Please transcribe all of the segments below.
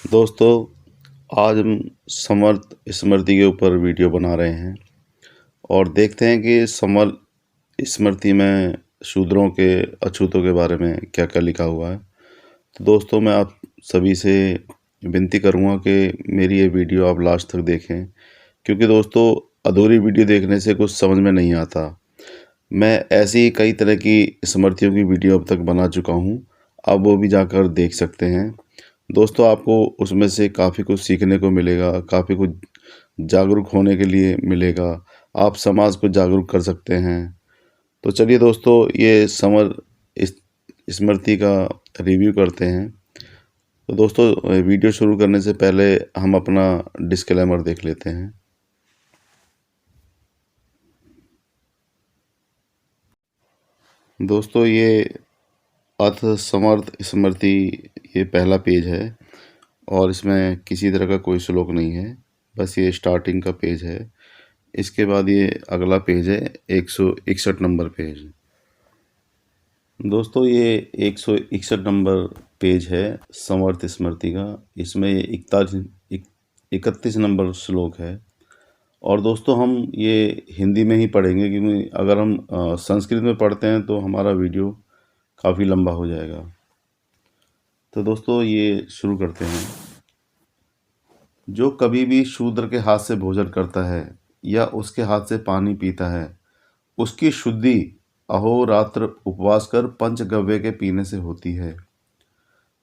दोस्तों, आज हम समर्थ स्मृति के ऊपर वीडियो बना रहे हैं और देखते हैं कि समर्थ स्मृति में शूद्रों के अछूतों के बारे में क्या-क्या लिखा हुआ है। तो दोस्तों, मैं आप सभी से विनती करूँगा कि मेरी ये वीडियो आप लास्ट तक देखें, क्योंकि दोस्तों अधूरी वीडियो देखने से कुछ समझ में नहीं आता। मैं ऐसी ही कई तरह की स्मृतियों की वीडियो अब तक बना चुका हूँ, आप वो भी जाकर देख सकते हैं। दोस्तों, आपको उसमें से काफ़ी कुछ सीखने को मिलेगा, काफ़ी कुछ जागरूक होने के लिए मिलेगा। आप समाज को जागरूक कर सकते हैं। तो चलिए दोस्तों, ये समर इस स्मृति का रिव्यू करते हैं। तो दोस्तों, वीडियो शुरू करने से पहले हम अपना डिस्क्लेमर देख लेते हैं। दोस्तों, ये अथ समर्थ स्मृति ये पहला पेज है और इसमें किसी तरह का कोई श्लोक नहीं है, बस ये स्टार्टिंग का पेज है। इसके बाद ये अगला पेज है 161 नंबर पेज। दोस्तों, ये 161 नंबर पेज है समर्थ स्मृति का। इसमें 31 नंबर श्लोक है। और दोस्तों, हम ये हिंदी में ही पढ़ेंगे, क्योंकि अगर हम संस्कृत में पढ़ते हैं तो हमारा वीडियो काफ़ी लंबा हो जाएगा। तो दोस्तों, ये शुरू करते हैं। जो कभी भी शूद्र के हाथ से भोजन करता है या उसके हाथ से पानी पीता है, उसकी शुद्धि अहोरात्र उपवास कर पंचगव्य के पीने से होती है।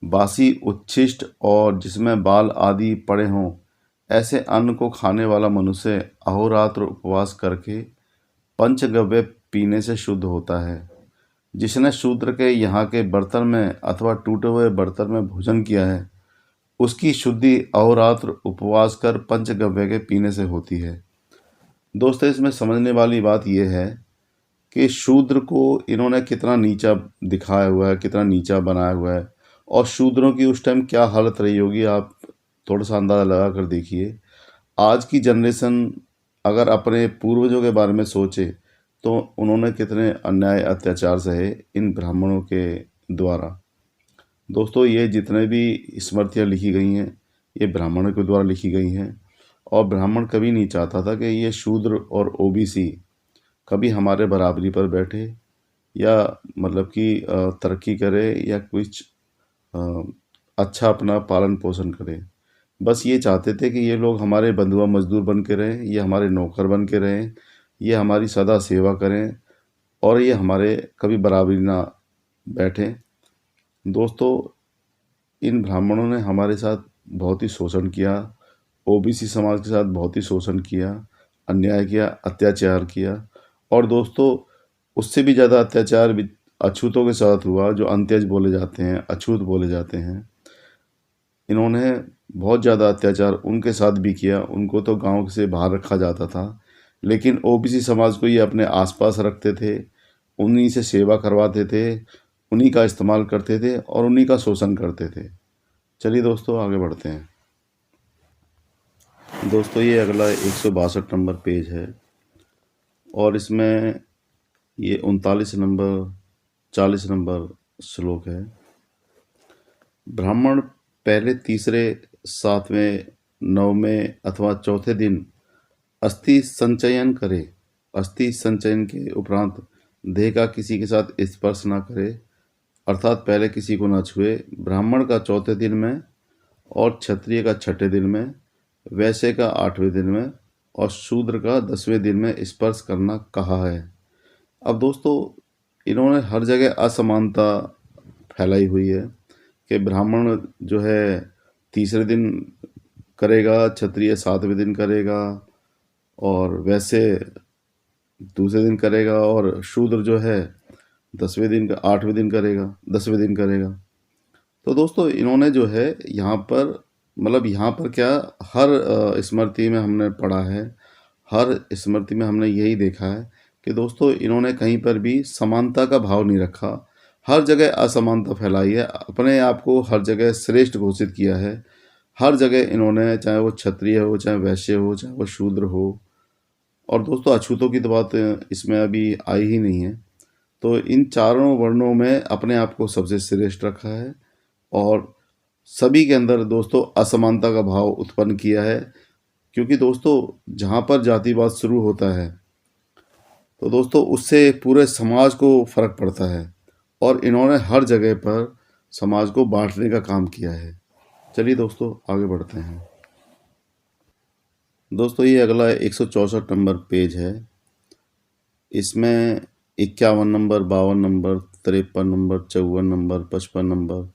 बासी उच्छिष्ट और जिसमें बाल आदि पड़े हों, ऐसे अन्न को खाने वाला मनुष्य अहोरात्र उपवास करके पंचगव्य पीने से शुद्ध होता है। जिसने शूद्र के यहाँ के बर्तन में अथवा टूटे हुए बर्तन में भोजन किया है, उसकी शुद्धि अहोरात्र उपवास कर पंचगव्य के पीने से होती है। दोस्तों, इसमें समझने वाली बात यह है कि शूद्र को इन्होंने कितना नीचा दिखाया हुआ है, कितना नीचा बनाया हुआ है, और शूद्रों की उस टाइम क्या हालत रही होगी, आप थोड़ा सा अंदाज़ा लगा कर देखिए। आज की जनरेशन अगर अपने पूर्वजों के बारे में सोचे तो उन्होंने कितने अन्याय अत्याचार सहे इन ब्राह्मणों के द्वारा। दोस्तों, ये जितने भी स्मृतियाँ लिखी गई हैं, ये ब्राह्मणों के द्वारा लिखी गई हैं। और ब्राह्मण कभी नहीं चाहता था कि ये शूद्र और ओबीसी कभी हमारे बराबरी पर बैठे, या मतलब कि तरक्की करे, या कुछ अ, अच्छा अपना पालन पोषण करे। बस ये चाहते थे कि ये लोग हमारे बंधुआ मजदूर बन के रहें, ये हमारे नौकर बन के रहें, ये हमारी सदा सेवा करें, और ये हमारे कभी बराबरी ना बैठें। दोस्तों, इन ब्राह्मणों ने हमारे साथ बहुत ही शोषण किया, ओबीसी समाज के साथ बहुत ही शोषण किया, अन्याय किया, अत्याचार किया। और दोस्तों, उससे भी ज़्यादा अत्याचार अछूतों के साथ हुआ, जो अंत्यज बोले जाते हैं, अछूत बोले जाते हैं। इन्होंने बहुत ज़्यादा अत्याचार उनके साथ भी किया। उनको तो गांव से बाहर रखा जाता था, लेकिन ओबीसी समाज को ये अपने आसपास रखते थे, उन्हीं से सेवा करवाते थे, उन्हीं का इस्तेमाल करते थे और उन्हीं का शोषण करते थे। चलिए दोस्तों, आगे बढ़ते हैं। दोस्तों, ये अगला 162 नंबर पेज है और इसमें ये 39 नंबर 40 नंबर श्लोक है। ब्राह्मण पहले तीसरे सातवें नववें अथवा चौथे दिन अस्थि संचयन करे। अस्थि संचयन के उपरांत देह का किसी के साथ स्पर्श न करे, अर्थात पहले किसी को न छुए। ब्राह्मण का चौथे दिन में और क्षत्रिय का छठे दिन में, वैश्य का 8वें दिन में और शूद्र का 10वें दिन में स्पर्श करना कहा है। अब दोस्तों, इन्होंने हर जगह असमानता फैलाई हुई है कि ब्राह्मण जो है तीसरे दिन करेगा, क्षत्रिय 7वें दिन करेगा, और वैसे दूसरे दिन करेगा, और शूद्र जो है 10वें दिन का 8वें दिन करेगा, 10वें दिन करेगा। तो दोस्तों, इन्होंने जो है यहाँ पर मतलब यहाँ पर क्या, हर स्मृति में हमने पढ़ा है, हर स्मृति में हमने यही देखा है कि दोस्तों, इन्होंने कहीं पर भी समानता का भाव नहीं रखा। हर जगह असमानता फैलाई है, अपने आप को हर जगह श्रेष्ठ घोषित किया है। हर जगह इन्होंने, चाहे वो क्षत्रिय हो, चाहे वैश्य हो, चाहे वो शूद्र हो, और दोस्तों अछूतों की तो बात इसमें अभी आई ही नहीं है। तो इन चारों वर्णों में अपने आप को सबसे श्रेष्ठ रखा है, और सभी के अंदर दोस्तों असमानता का भाव उत्पन्न किया है। क्योंकि दोस्तों जहाँ पर जातिवाद शुरू होता है तो दोस्तों उससे पूरे समाज को फर्क पड़ता है, और इन्होंने हर जगह पर समाज को बांटने का काम किया है। चलिए दोस्तों आगे बढ़ते हैं। दोस्तों ये अगला 164 नंबर पेज है। इसमें 51 number, 52 number, 53 number, 54 number, 55 number,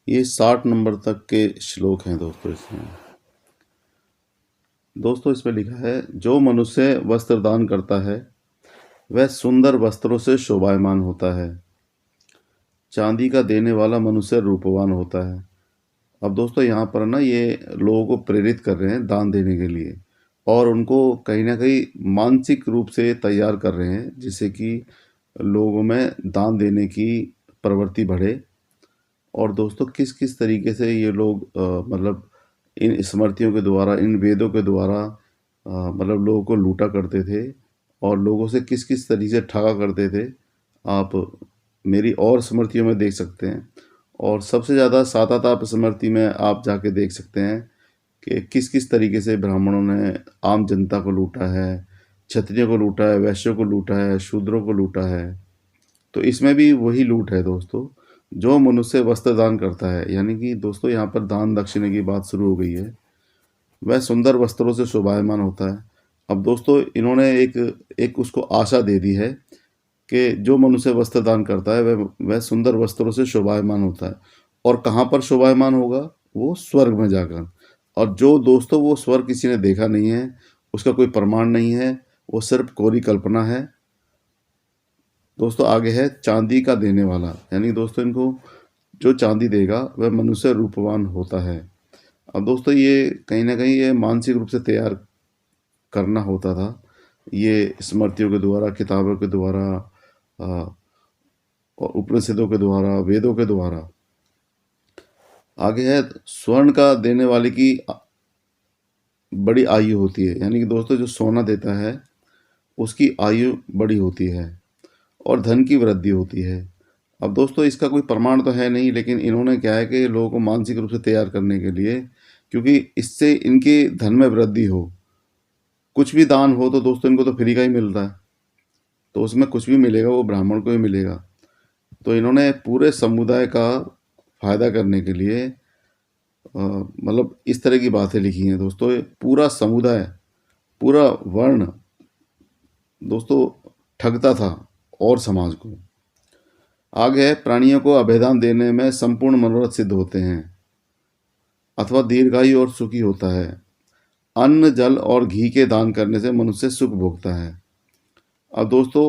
ये 60 नंबर तक के श्लोक हैं दोस्तों। इसमें लिखा है, जो मनुष्य वस्त्र दान करता है वह सुंदर वस्त्रों से शोभायमान होता है। चांदी का देने वाला मनुष्य रूपवान होता है। अब दोस्तों यहाँ पर ना ये लोगों को प्रेरित कर रहे हैं दान देने के लिए, और उनको कहीं ना कहीं मानसिक रूप से तैयार कर रहे हैं, जिससे कि लोगों में दान देने की प्रवृत्ति बढ़े। और दोस्तों किस किस तरीके से ये लोग मतलब इन स्मृतियों के द्वारा, इन वेदों के द्वारा मतलब लोगों को लूटा करते थे, और लोगों से किस किस तरीके से ठगा करते थे, आप मेरी और स्मृतियों में देख सकते हैं। और सबसे ज़्यादा साताताप स्मृति में आप जाके देख सकते हैं कि किस किस तरीके से ब्राह्मणों ने आम जनता को लूटा है, क्षत्रियों को लूटा है, वैश्यों को लूटा है, शूद्रों को लूटा है। तो इसमें भी वही लूट है दोस्तों। जो मनुष्य वस्त्र दान करता है, यानी कि दोस्तों यहाँ पर दान दक्षिणे की बात शुरू हो गई है, वह सुंदर वस्त्रों से शोभायमान होता है। अब दोस्तों इन्होंने एक एक उसको आशा दे दी है कि जो मनुष्य वस्त्र दान करता है वह सुंदर वस्त्रों से शोभायमान होता है। और कहाँ पर शोभायमान होगा? वो स्वर्ग में जाकर। और जो दोस्तों वो स्वर्ग किसी ने देखा नहीं है, उसका कोई प्रमाण नहीं है, वो सिर्फ कोरी कल्पना है। दोस्तों आगे है चांदी का देने वाला, यानी दोस्तों इनको जो चांदी देगा वह मनुष्य रूपवान होता है। अब दोस्तों ये कहीं ना कहीं ये मानसिक रूप से तैयार करना होता था, ये स्मृतियों के द्वारा, किताबों के द्वारा, और उपनिषदों के द्वारा, वेदों के द्वारा। आगे है स्वर्ण का देने वाले की बड़ी आयु होती है, यानी कि दोस्तों जो सोना देता है उसकी आयु बड़ी होती है और धन की वृद्धि होती है। अब दोस्तों इसका कोई प्रमाण तो है नहीं, लेकिन इन्होंने क्या है कि लोगों को मानसिक रूप से तैयार करने के लिए, क्योंकि इससे इनके धन में वृद्धि हो। कुछ भी दान हो तो दोस्तों इनको तो फ्री का ही मिलता है, तो उसमें कुछ भी मिलेगा वो ब्राह्मण को ही मिलेगा। तो इन्होंने पूरे समुदाय का फायदा करने के लिए मतलब इस तरह की बातें लिखी हैं दोस्तों। पूरा समुदाय, पूरा वर्ण दोस्तों ठगता था और समाज को। आगे है प्राणियों को अभयदान देने में संपूर्ण मनोरथ सिद्ध होते हैं अथवा दीर्घायु और सुखी होता है। अन्न, जल और घी के दान करने से मनुष्य सुख भोगता है। अब दोस्तों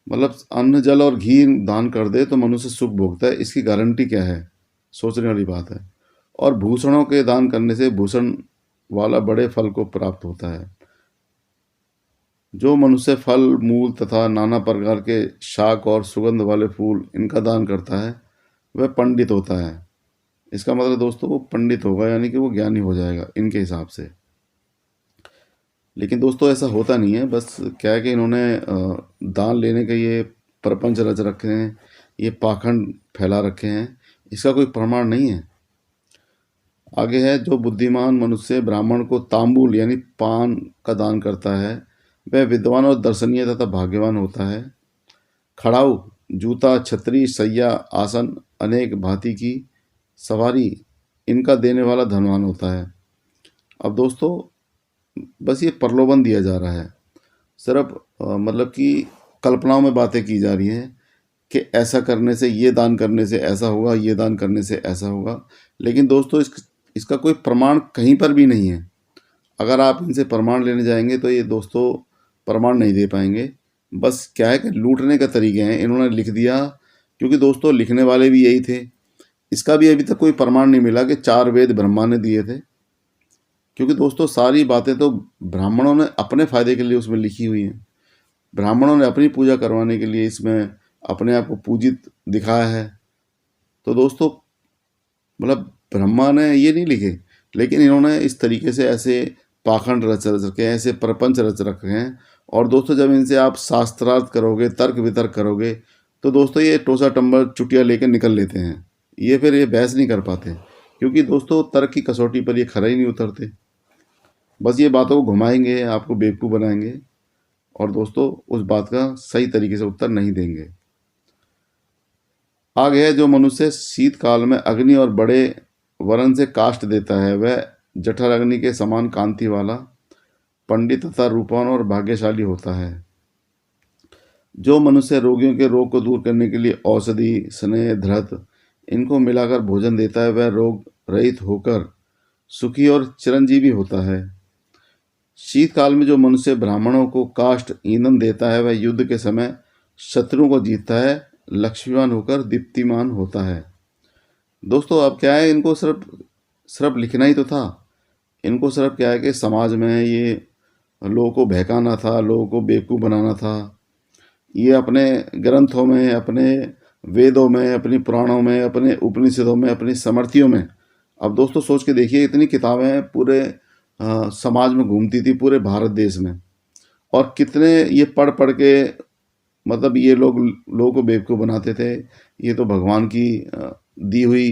मतलब अन्न, जल और घी दान कर दे तो मनुष्य सुख भोगता है, इसकी गारंटी क्या है? सोचने वाली बात है। और भूषणों के दान करने से भूषण वाला बड़े फल को प्राप्त होता है। जो मनुष्य फल, मूल तथा नाना प्रकार के शाक और सुगंध वाले फूल इनका दान करता है वह पंडित होता है। इसका मतलब दोस्तों वो पंडित होगा, यानी कि वो ज्ञानी हो जाएगा इनके हिसाब से। लेकिन दोस्तों ऐसा होता नहीं है। बस क्या है कि इन्होंने दान लेने के ये प्रपंच रच रखे हैं, ये पाखंड फैला रखे हैं, इसका कोई प्रमाण नहीं है। आगे है जो बुद्धिमान मनुष्य ब्राह्मण को तांबूल यानी पान का दान करता है वह विद्वान और दर्शनीय तथा भाग्यवान होता है। खड़ाऊ, जूता, छतरी, सैया, आसन, अनेक भांति की सवारी इनका देने वाला धनवान होता है। अब दोस्तों बस ये प्रलोभन दिया जा रहा है, सिर्फ मतलब कि कल्पनाओं में बातें की जा रही हैं कि ऐसा करने से, ये दान करने से ऐसा होगा, ये दान करने से ऐसा होगा। लेकिन दोस्तों इसका कोई प्रमाण कहीं पर भी नहीं है। अगर आप इनसे प्रमाण लेने जाएंगे तो ये दोस्तों प्रमाण नहीं दे पाएंगे। बस क्या है कि लूटने का तरीके हैं, इन्होंने लिख दिया। क्योंकि दोस्तों लिखने वाले भी यही थे। इसका भी अभी तक कोई प्रमाण नहीं मिला कि 4 वेद ब्रह्मा ने दिए थे, क्योंकि दोस्तों सारी बातें तो ब्राह्मणों ने अपने फायदे के लिए उसमें लिखी हुई हैं। ब्राह्मणों ने अपनी पूजा करवाने के लिए इसमें अपने आप को पूजित दिखाया है। तो दोस्तों मतलब ब्रह्मा ने ये नहीं लिखे, लेकिन इन्होंने इस तरीके से ऐसे पाखंड रच रखे हैं, ऐसे प्रपंच रच रखे हैं। और दोस्तों जब इनसे आप शास्त्रार्थ करोगे, तर्क वितर्क करोगे, तो दोस्तों ये टोसा टम्बर चुटिया लेकर निकल लेते हैं। ये फिर ये बहस नहीं कर पाते। क्योंकि दोस्तों तर्क की कसौटी पर ये खरा ही नहीं उतरते। बस ये बातों को घुमाएंगे, आपको बेवकूफ़ बनाएंगे और दोस्तों उस बात का सही तरीके से उत्तर नहीं देंगे। आगे है, जो मनुष्य शीतकाल में अग्नि और बड़े वरण से काष्ठ देता है वह जठर अग्नि के समान कांति वाला, पंडित तथा रूपवान और भाग्यशाली होता है। जो मनुष्य रोगियों के रोग को दूर करने के लिए औषधि, स्नेह, धृत इनको मिलाकर भोजन देता है वह रोग रहित होकर सुखी और चिरंजीवी होता है। शीतकाल में जो मनुष्य ब्राह्मणों को काष्ठ ईंधन देता है वह युद्ध के समय शत्रुओं को जीतता है, लक्ष्मीवान होकर दीप्तिमान होता है। दोस्तों अब क्या है, इनको सिर्फ सिर्फ लिखना ही तो था। इनको सिर्फ क्या है कि समाज में ये लोगों को बहकाना था, लोगों को बेवकूफ़ बनाना था। ये अपने ग्रंथों में, अपने वेदों में, अपनी पुराणों में, अपने उपनिषदों में, अपनी स्मृतियों में, अब दोस्तों सोच के देखिए इतनी किताबें पूरे समाज में घूमती थी पूरे भारत देश में, और कितने ये पढ़ पढ़ के मतलब ये लोगों को बेवकूफ़ बनाते थे। ये तो भगवान की दी हुई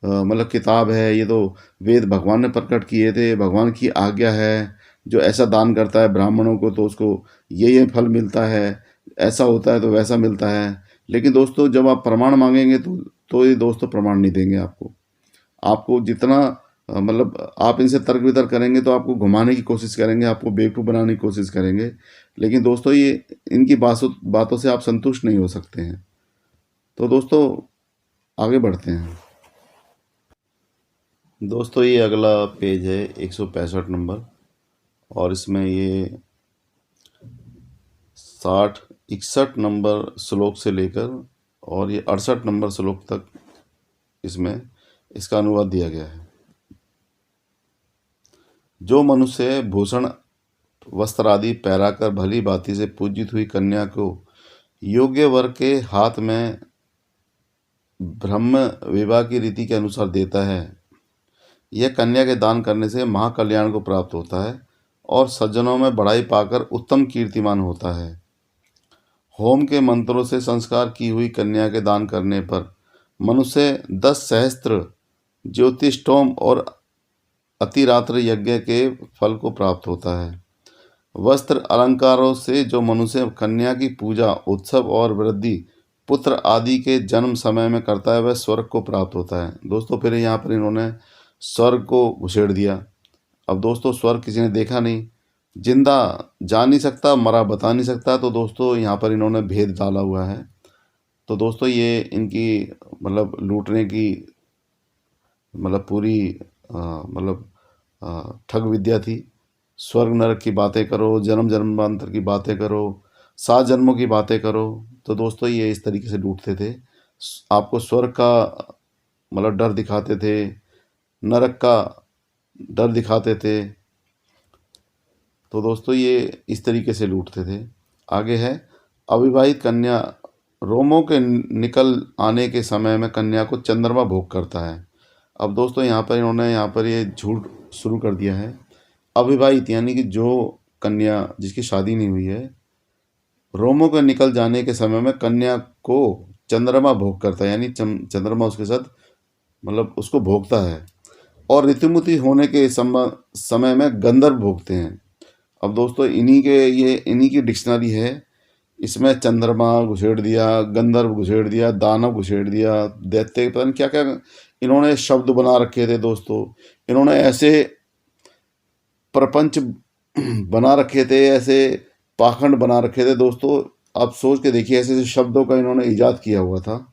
मतलब किताब है, ये तो वेद भगवान ने प्रकट किए थे, भगवान की आज्ञा है, जो ऐसा दान करता है ब्राह्मणों को तो उसको ये फल मिलता है, ऐसा होता है तो वैसा मिलता है। लेकिन दोस्तों जब आप प्रमाण मांगेंगे तो ये दोस्तों प्रमाण नहीं देंगे आपको। आपको जितना मतलब आप इनसे तर्क वितर्क करेंगे तो आपको घुमाने की कोशिश करेंगे, आपको बेवकूफ़ बनाने की कोशिश करेंगे। लेकिन दोस्तों ये इनकी बातों से आप संतुष्ट नहीं हो सकते हैं। तो दोस्तों आगे बढ़ते हैं। दोस्तों ये अगला पेज है 165 नंबर, और इसमें ये 61 नंबर श्लोक से लेकर और ये 68 नंबर श्लोक तक इसमें इसका अनुवाद दिया गया है। जो मनुष्य भूषण वस्त्र आदि पहराकर भली भांति से पूजित हुई कन्या को योग्य वर के हाथ में ब्रह्म विवाह की रीति के अनुसार देता है, यह कन्या के दान करने से महाकल्याण को प्राप्त होता है और सज्जनों में बढ़ाई पाकर उत्तम कीर्तिमान होता है। होम के मंत्रों से संस्कार की हुई कन्या के दान करने पर मनुष्य 10 सहस्त्र ज्योतिष्टोम और अतिरात्र यज्ञ के फल को प्राप्त होता है। वस्त्र अलंकारों से जो मनुष्य कन्या की पूजा, उत्सव और वृद्धि, पुत्र आदि के जन्म समय में करता है वह स्वर्ग को प्राप्त होता है। दोस्तों फिर यहाँ पर इन्होंने स्वर्ग को घुसेड़ दिया। अब दोस्तों स्वर्ग किसी ने देखा नहीं, जिंदा जा नहीं सकता, मरा बता नहीं सकता, तो दोस्तों यहाँ पर इन्होंने भेद डाला हुआ है। तो दोस्तों ये इनकी मतलब लूटने की मतलब पूरी मतलब ठग विद्या थी। स्वर्ग नरक की बातें करो, जन्म जन्मांतर की बातें करो, 7 जन्मों की बातें करो। तो दोस्तों ये इस तरीके से लूटते थे। आपको स्वर्ग का मतलब डर दिखाते थे, नरक का डर दिखाते थे। तो दोस्तों ये इस तरीके से लूटते थे। आगे है, अविवाहित कन्या रोमों के निकल आने के समय में कन्या को चंद्रमा भोग करता है। अब दोस्तों यहाँ पर ये झूठ शुरू कर दिया है। अविवाहित यानी कि जो कन्या जिसकी शादी नहीं हुई है, रोमों के निकल जाने के समय में कन्या को चंद्रमा भोग करता है, यानी चंद्रमा उसके साथ मतलब उसको भोगता है। और ऋतुमती होने के समय में गंधर्व भोगते हैं। अब दोस्तों इन्हीं की डिक्शनरी है। इसमें चंद्रमा घुसेड़ दिया, गंधर्व घुसेड़ दिया, दानव घुसेड़ दिया, दैत्य, पता नहीं क्या क्या इन्होंने शब्द बना रखे थे दोस्तों। इन्होंने ऐसे प्रपंच बना रखे थे, ऐसे पाखंड बना रखे थे दोस्तों। आप सोच के देखिए ऐसे ऐसे शब्दों का इन्होंने ईजाद किया हुआ था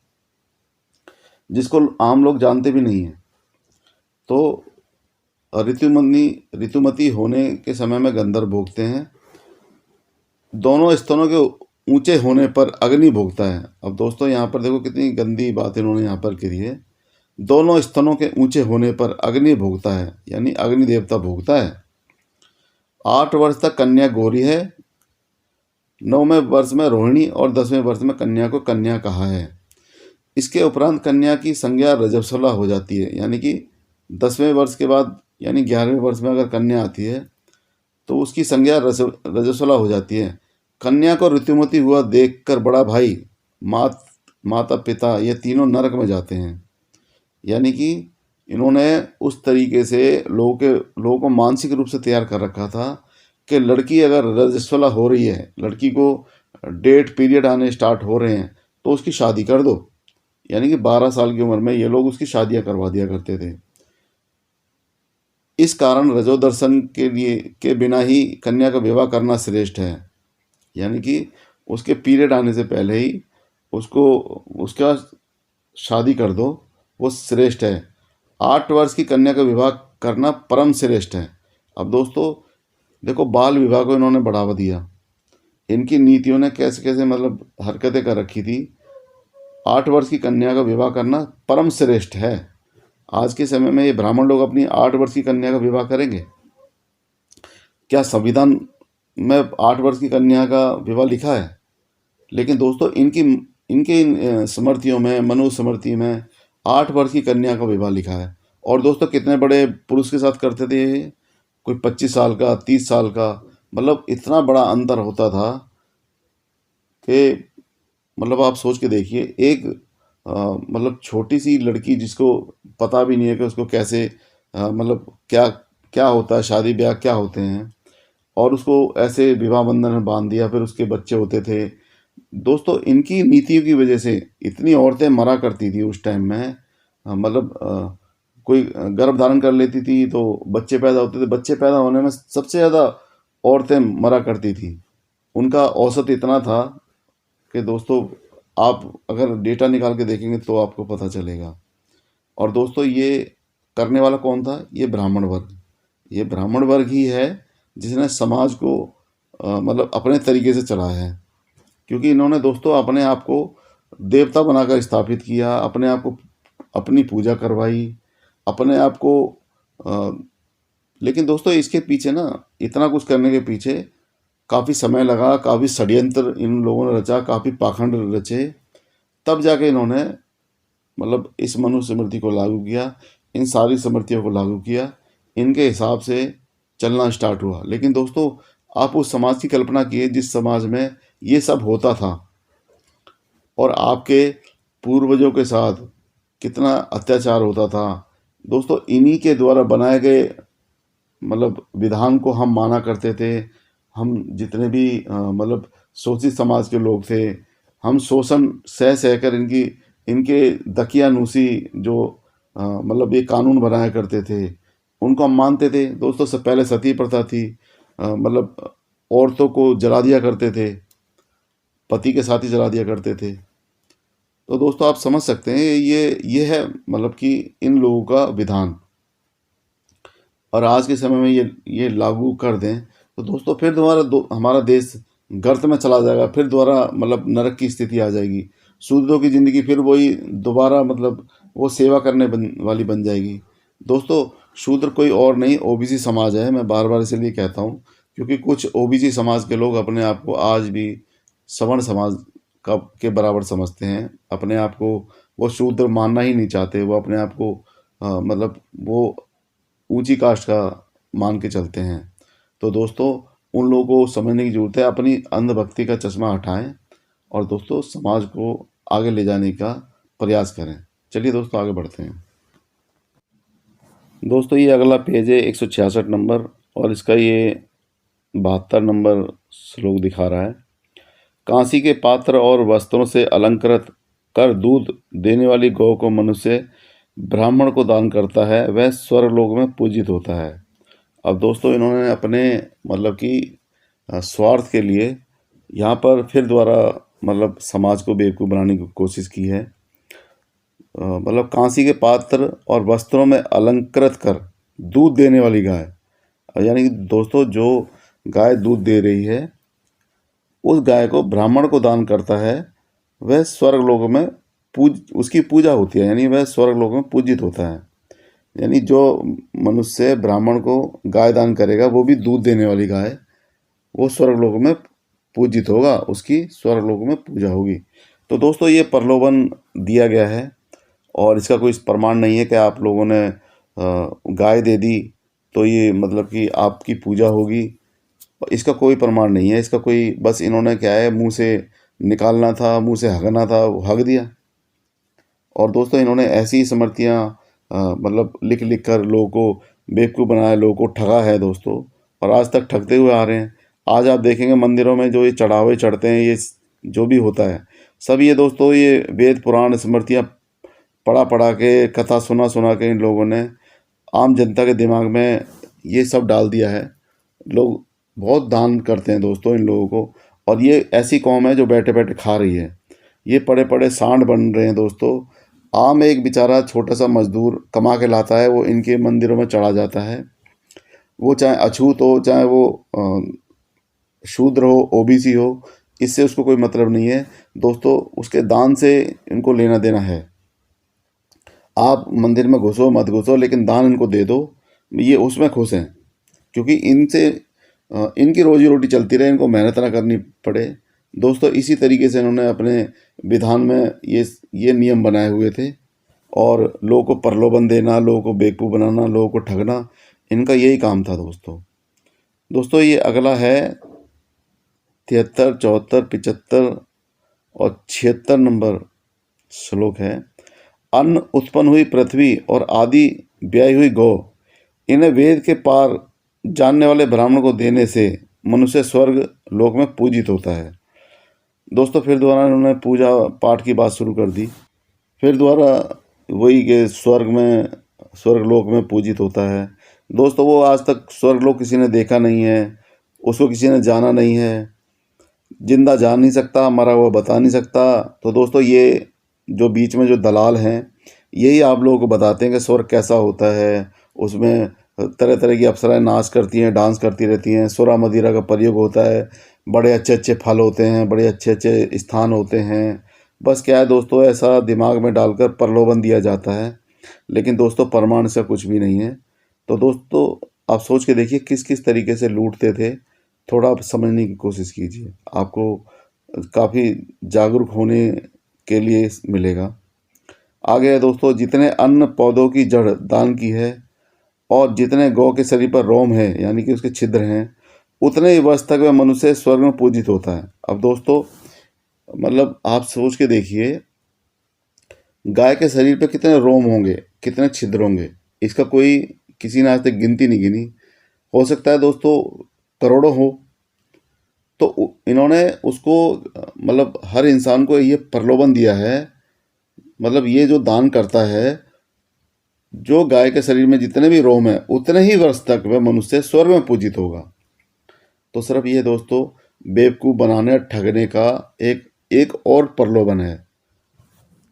जिसको आम लोग जानते भी नहीं हैं। तो ऋतुमती होने के समय में गंधर्व भोगते हैं। दोनों स्तनों के ऊंचे होने पर अग्नि भोगता है। अब दोस्तों यहाँ पर देखो कितनी गंदी बात इन्होंने यहाँ पर करी है। दोनों स्तनों के ऊंचे होने पर अग्नि भोगता है, यानी अग्नि देवता भोगता है। 8 वर्ष तक कन्या गौरी है, 9वें वर्ष में रोहिणी और 10वें वर्ष में कन्या को कन्या कहा है। इसके उपरांत कन्या की संज्ञा रजस्वला हो जाती है, यानी कि 10वें वर्ष के बाद यानी 11वें वर्ष में अगर कन्या आती है तो उसकी संज्ञा रजस्वला हो जाती है। कन्या को ऋतुमती हुआ देखकर बड़ा भाई, माता पिता ये तीनों नरक में जाते हैं, यानी कि इन्होंने उस तरीके से लोगों को मानसिक रूप से तैयार कर रखा था कि लड़की अगर रजस्वला हो रही है, लड़की को डेट पीरियड आने स्टार्ट हो रहे हैं, तो उसकी शादी कर दो। यानी कि 12 साल की उम्र में ये लोग उसकी शादियां करवा दिया करते थे। इस कारण रजो दर्शन के बिना ही कन्या का विवाह करना श्रेष्ठ है। यानी कि उसके पीरियड आने से पहले ही उसको उसका शादी कर दो, वो श्रेष्ठ है। 8 वर्ष की कन्या का विवाह करना परम श्रेष्ठ है। अब दोस्तों देखो, बाल विवाह को इन्होंने बढ़ावा दिया। इनकी नीतियों ने कैसे कैसे मतलब हरकतें कर रखी थी। 8 वर्ष की कन्या का विवाह करना परम श्रेष्ठ है। आज के समय में ये ब्राह्मण लोग अपनी 8 वर्ष की कन्या का विवाह करेंगे? क्या संविधान में 8 वर्ष की कन्या का विवाह लिखा है? लेकिन दोस्तों इनकी इनके स्मृतियों में, मनु स्मृति में 8 वर्ष की कन्या का विवाह लिखा है। और दोस्तों कितने बड़े पुरुष के साथ करते थे ये? कोई 25 साल का, 30 साल का, मतलब इतना बड़ा अंतर होता था कि मतलब आप सोच के देखिए, एक मतलब छोटी सी लड़की जिसको पता भी नहीं है कि उसको कैसे मतलब क्या क्या होता है, शादी ब्याह क्या होते हैं, और उसको ऐसे विवाह बंधन में बांध दिया, फिर उसके बच्चे होते थे। दोस्तों इनकी नीतियों की वजह से इतनी औरतें मरा करती थी उस टाइम में। मतलब कोई गर्भ धारण कर लेती थी तो बच्चे पैदा होते थे, बच्चे पैदा होने में सबसे ज़्यादा औरतें मरा करती थी। उनका औसत इतना था कि दोस्तों आप अगर डेटा निकाल के देखेंगे तो आपको पता चलेगा। और दोस्तों ये करने वाला कौन था? ये ब्राह्मण वर्ग। ये ब्राह्मण वर्ग ही है जिसने समाज को मतलब अपने तरीके से चलाया है। क्योंकि इन्होंने दोस्तों अपने आप को देवता बनाकर स्थापित किया, अपने आप को अपनी पूजा करवाई, अपने आप को अ, लेकिन दोस्तों इसके पीछे ना, इतना कुछ करने के पीछे काफ़ी समय लगा, काफ़ी षड्यंत्र इन लोगों ने रचा, काफ़ी पाखंड रचे, तब जाके इन्होंने मतलब इस मनुस्मृति को लागू किया, इन सारी स्मृतियों को लागू किया, इनके हिसाब से चलना स्टार्ट हुआ। लेकिन दोस्तों आप उस समाज की कल्पना कीजिए जिस समाज में ये सब होता था, और आपके पूर्वजों के साथ कितना अत्याचार होता था। दोस्तों इन्हीं के द्वारा बनाए गए मतलब विधान को हम माना करते थे। हम जितने भी मतलब शोषित समाज के लोग थे, हम शोषण सह सहकर इनकी इनके दकियानूसी जो मतलब ये कानून बनाया करते थे, उनको हम मानते थे। दोस्तों सब पहले सती प्रथा थी, मतलब औरतों को जला दिया करते थे, पति के साथ ही जला दिया करते थे। तो दोस्तों आप समझ सकते हैं ये है मतलब कि इन लोगों का विधान। और आज के समय में ये लागू कर दें तो दोस्तों फिर हमारा देश गर्त में चला जाएगा, फिर दोबारा मतलब नरक की स्थिति आ जाएगी। शूद्रों की ज़िंदगी फिर वही दोबारा मतलब वो सेवा करने वाली बन जाएगी। दोस्तों शूद्र कोई और नहीं, ओबीसी समाज है। मैं बार बार इसलिए कहता हूँ क्योंकि कुछ ओबीसी समाज के लोग अपने आप को आज भी सवर्ण समाज का के बराबर समझते हैं। अपने आप को वो शूद्र मानना ही नहीं चाहते। वो अपने आप को मतलब वो ऊंची कास्ट का मान के चलते हैं। तो दोस्तों उन लोगों को समझने की ज़रूरत है, अपनी अंधभक्ति का चश्मा हटाएं और दोस्तों समाज को आगे ले जाने का प्रयास करें। चलिए दोस्तों आगे बढ़ते हैं। दोस्तों ये अगला पेज है 166 नंबर, और इसका ये 72 नंबर श्लोक दिखा रहा है। कांसी के पात्र और वस्त्रों से अलंकृत कर दूध देने वाली गौ को मनुष्य ब्राह्मण को दान करता है, वह स्वर्गलोक में पूजित होता है। अब दोस्तों इन्होंने अपने मतलब कि स्वार्थ के लिए यहाँ पर फिर दोबारा मतलब समाज को बेवकूफ़ बनाने की कोशिश की है। मतलब कांसी के पात्र और वस्त्रों में अलंकृत कर दूध देने वाली गाय, यानी कि दोस्तों जो गाय दूध दे रही है उस गाय को ब्राह्मण को दान करता है, वह स्वर्ग लोक में उसकी पूजा होती है, यानी वह स्वर्ग लोक में पूजित होता है। यानी जो मनुष्य ब्राह्मण को गाय दान करेगा, वो भी दूध देने वाली गाय, वो स्वर्ग लोक में पूजित होगा, उसकी स्वर्ग लोक में पूजा होगी। तो दोस्तों ये प्रलोभन दिया गया है, और इसका कोई प्रमाण नहीं है कि आप लोगों ने गाय दे दी तो ये मतलब कि आपकी पूजा होगी। इसका कोई प्रमाण नहीं है। इसका कोई, बस इन्होंने क्या है, मुंह से निकालना था, मुंह से हगना था, वो हग दिया। और दोस्तों इन्होंने ऐसी स्मृतियाँ मतलब लिख लिख कर लोगों को बेवकूफ़ बनाया, लोगों को ठगा है दोस्तों, और आज तक ठगते हुए आ रहे हैं। आज आप देखेंगे मंदिरों में जो ये चढ़ावे चढ़ते हैं, ये जो भी होता है, सब ये दोस्तों ये वेद पुराण स्मृतियाँ पढ़ा पढ़ा के, कथा सुना सुना के इन लोगों ने आम जनता के दिमाग में ये सब डाल दिया है। लोग बहुत दान करते हैं दोस्तों इन लोगों को, और ये ऐसी कौम है जो बैठे बैठे खा रही है। ये पड़े पड़े सांड बन रहे हैं दोस्तों। आम एक बेचारा छोटा सा मजदूर कमा के लाता है, वो इनके मंदिरों में चढ़ा जाता है। वो चाहे अछूत हो, चाहे वो शूद्र हो, ओबीसी हो, इससे उसको कोई मतलब नहीं है दोस्तों। उसके दान से इनको लेना देना है। आप मंदिर में घुसो मत घुसो, लेकिन दान इनको दे दो, ये उसमें खुश हैं, क्योंकि इनसे इनकी रोजी रोटी चलती रहे, इनको मेहनत ना करनी पड़े दोस्तों। इसी तरीके से इन्होंने अपने विधान में ये नियम बनाए हुए थे, और लोगों को प्रलोभन देना, लोगों को बेवकूफ़ बनाना, लोगों को ठगना, इनका यही काम था दोस्तों। दोस्तों ये अगला है 73, 74, 75 और 76 नंबर श्लोक है। अन्न उत्पन्न हुई पृथ्वी और आदि ब्याई हुई गौ, इन्हें वेद के पार जानने वाले ब्राह्मण को देने से मनुष्य स्वर्ग लोक में पूजित होता है। दोस्तों फिर दोबारा उन्होंने पूजा पाठ की बात शुरू कर दी। फिर दोबारा वही कि स्वर्ग लोक में पूजित होता है। दोस्तों वो आज तक स्वर्ग लोक किसी ने देखा नहीं है, उसको किसी ने जाना नहीं है। जिंदा जान नहीं सकता, मरा हुआ बता नहीं सकता। तो दोस्तों ये जो बीच में जो दलाल हैं, यही आप लोगों को बताते हैं कि स्वर्ग कैसा होता है। उसमें तरह तरह की अप्सराएं नाच करती हैं, डांस करती रहती हैं, सुरा मदिरा का प्रयोग होता है, बड़े अच्छे अच्छे फल होते हैं, बड़े अच्छे अच्छे स्थान होते हैं। बस क्या है दोस्तों, ऐसा दिमाग में डालकर प्रलोभन दिया जाता है, लेकिन दोस्तों प्रमाण से कुछ भी नहीं है। तो दोस्तों आप सोच के देखिए किस किस तरीके से लूटते थे। थोड़ा आप समझने की कोशिश कीजिए, आपको काफ़ी जागरूक होने के लिए मिलेगा। आगे है दोस्तों, जितने अन्न पौधों की जड़ दान की है, और जितने गौ के शरीर पर रोम है यानी कि उसके छिद्र हैं, उतने ही वर्ष तक वह मनुष्य स्वर्ग में पूजित होता है। अब दोस्तों मतलब आप सोच के देखिए, गाय के शरीर पे कितने रोम होंगे, कितने छिद्र होंगे, इसका कोई किसी ने आज तक गिनती नहीं गिनी। हो सकता है दोस्तों करोड़ों हो। तो इन्होंने उसको मतलब हर इंसान को ये प्रलोभन दिया है, मतलब ये जो दान करता है, जो गाय के शरीर में जितने भी रोम है उतने ही वर्ष तक वह मनुष्य स्वर्ग में पूजित होगा। तो सिर्फ ये दोस्तों बेवकूफ़ बनाने ठगने का एक एक और प्रलोभन है।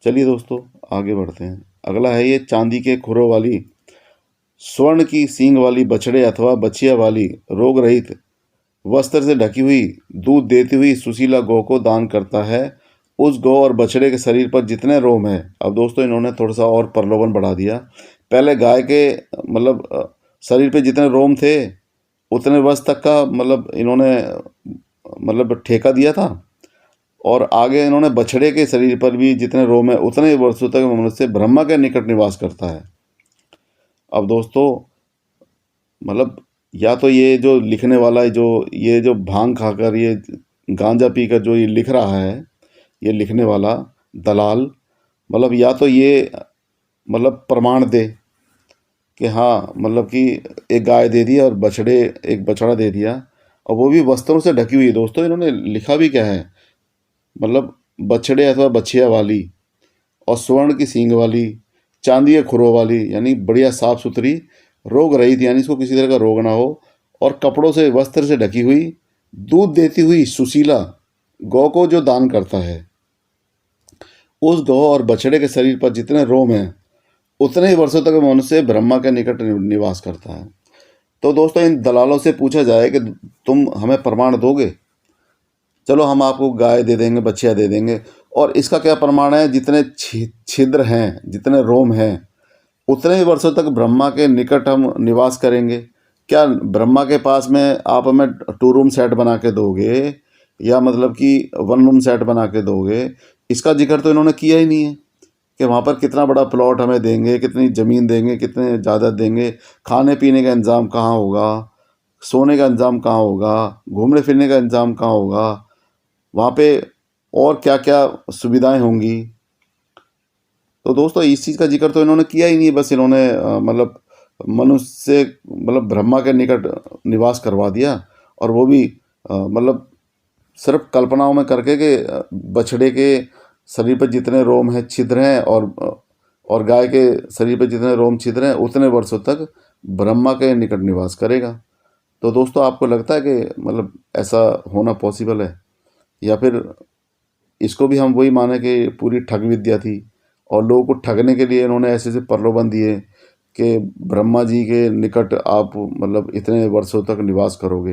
चलिए दोस्तों आगे बढ़ते हैं। अगला है ये चांदी के खुरों वाली, स्वर्ण की सींग वाली बछड़े अथवा बछिया वाली रोग रहित वस्त्र से ढकी हुई दूध देती हुई सुशीला गौ को दान करता है। उस गौ और बछड़े के शरीर पर जितने रोम हैं, अब दोस्तों इन्होंने थोड़ा सा और प्रलोभन बढ़ा दिया। पहले गाय के मतलब शरीर पे जितने रोम थे उतने वर्ष तक का मतलब इन्होंने मतलब ठेका दिया था, और आगे इन्होंने बछड़े के शरीर पर भी जितने रोम है उतने ही वर्षों तक मनुष्य ब्रह्मा के निकट निवास करता है। अब दोस्तों मतलब या तो ये जो लिखने वाला जो ये जो भांग खाकर ये गांजा पीकर जो ये लिख रहा है, ये लिखने वाला दलाल, मतलब या तो ये मतलब प्रमाण दे कि हाँ मतलब कि एक गाय दे दी और एक बछड़ा दे दिया, और वो भी वस्त्रों से ढकी हुई है। दोस्तों इन्होंने लिखा भी क्या है, मतलब बछड़े अथवा बछिया वाली, और स्वर्ण की सींग वाली, चांदी के खुरों वाली, यानी बढ़िया साफ सुथरी, रोग रहित यानी इसको किसी तरह का रोग ना हो, और कपड़ों से वस्त्र से ढकी हुई, दूध देती हुई सुशीला गौ को जो दान करता है। उस गौ और बछड़े के शरीर पर जितने रोम हैं उतने ही वर्षों तक मनुष्य ब्रह्मा के निकट निवास करता है। तो दोस्तों इन दलालों से पूछा जाए कि तुम हमें प्रमाण दोगे, चलो हम आपको गाय दे देंगे, बछिया दे देंगे, और इसका क्या प्रमाण है, जितने छिद्र हैं, जितने रोम हैं, उतने ही वर्षों तक ब्रह्मा के निकट हम निवास करेंगे। क्या ब्रह्मा के पास में आप हमें 2 रूम सेट बना के दोगे, या मतलब कि 1 रूम सेट बना के दोगे? इसका जिक्र तो इन्होंने किया ही नहीं है कि वहाँ पर कितना बड़ा प्लॉट हमें देंगे, कितनी ज़मीन देंगे, कितने ज़्यादा देंगे, खाने पीने का इंतज़ाम कहाँ होगा, सोने का इंतज़ाम कहाँ होगा, घूमने फिरने का इंतज़ाम कहाँ होगा, वहाँ पे और क्या क्या सुविधाएं होंगी। तो दोस्तों इस चीज़ का जिक्र तो इन्होंने किया ही नहीं, बस इन्होंने मतलब मनुष्य से मतलब ब्रह्मा के निकट निवास करवा दिया, और वो भी मतलब सिर्फ कल्पनाओं में करके कि बछड़े के शरीर पर जितने रोम हैं छिद्र हैं, और गाय के शरीर पर जितने रोम छिद्र हैं उतने वर्षों तक ब्रह्मा के निकट निवास करेगा। तो दोस्तों आपको लगता है कि मतलब ऐसा होना पॉसिबल है, या फिर इसको भी हम वही माने कि पूरी ठग विद्या थी, और लोगों को ठगने के लिए इन्होंने ऐसे ऐसे प्रलोभन दिए कि ब्रह्मा जी के निकट आप मतलब इतने वर्षों तक निवास करोगे।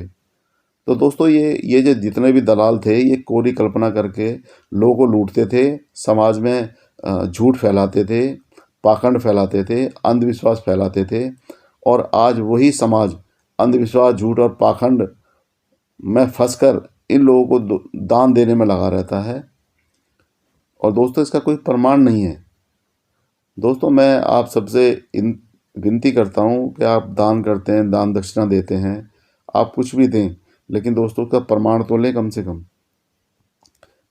तो दोस्तों ये जो जितने भी दलाल थे, ये कोरी कल्पना करके लोगों को लूटते थे, समाज में झूठ फैलाते थे, पाखंड फैलाते थे, अंधविश्वास फैलाते थे, और आज वही समाज अंधविश्वास, झूठ और पाखंड में फंसकर इन लोगों को दान देने में लगा रहता है। और दोस्तों इसका कोई प्रमाण नहीं है। दोस्तों मैं आप सबसे इन विनती करता हूँ कि आप दान करते हैं, दान दक्षिणा देते हैं, आप कुछ भी दें, लेकिन दोस्तों का प्रमाण तो लें कम से कम।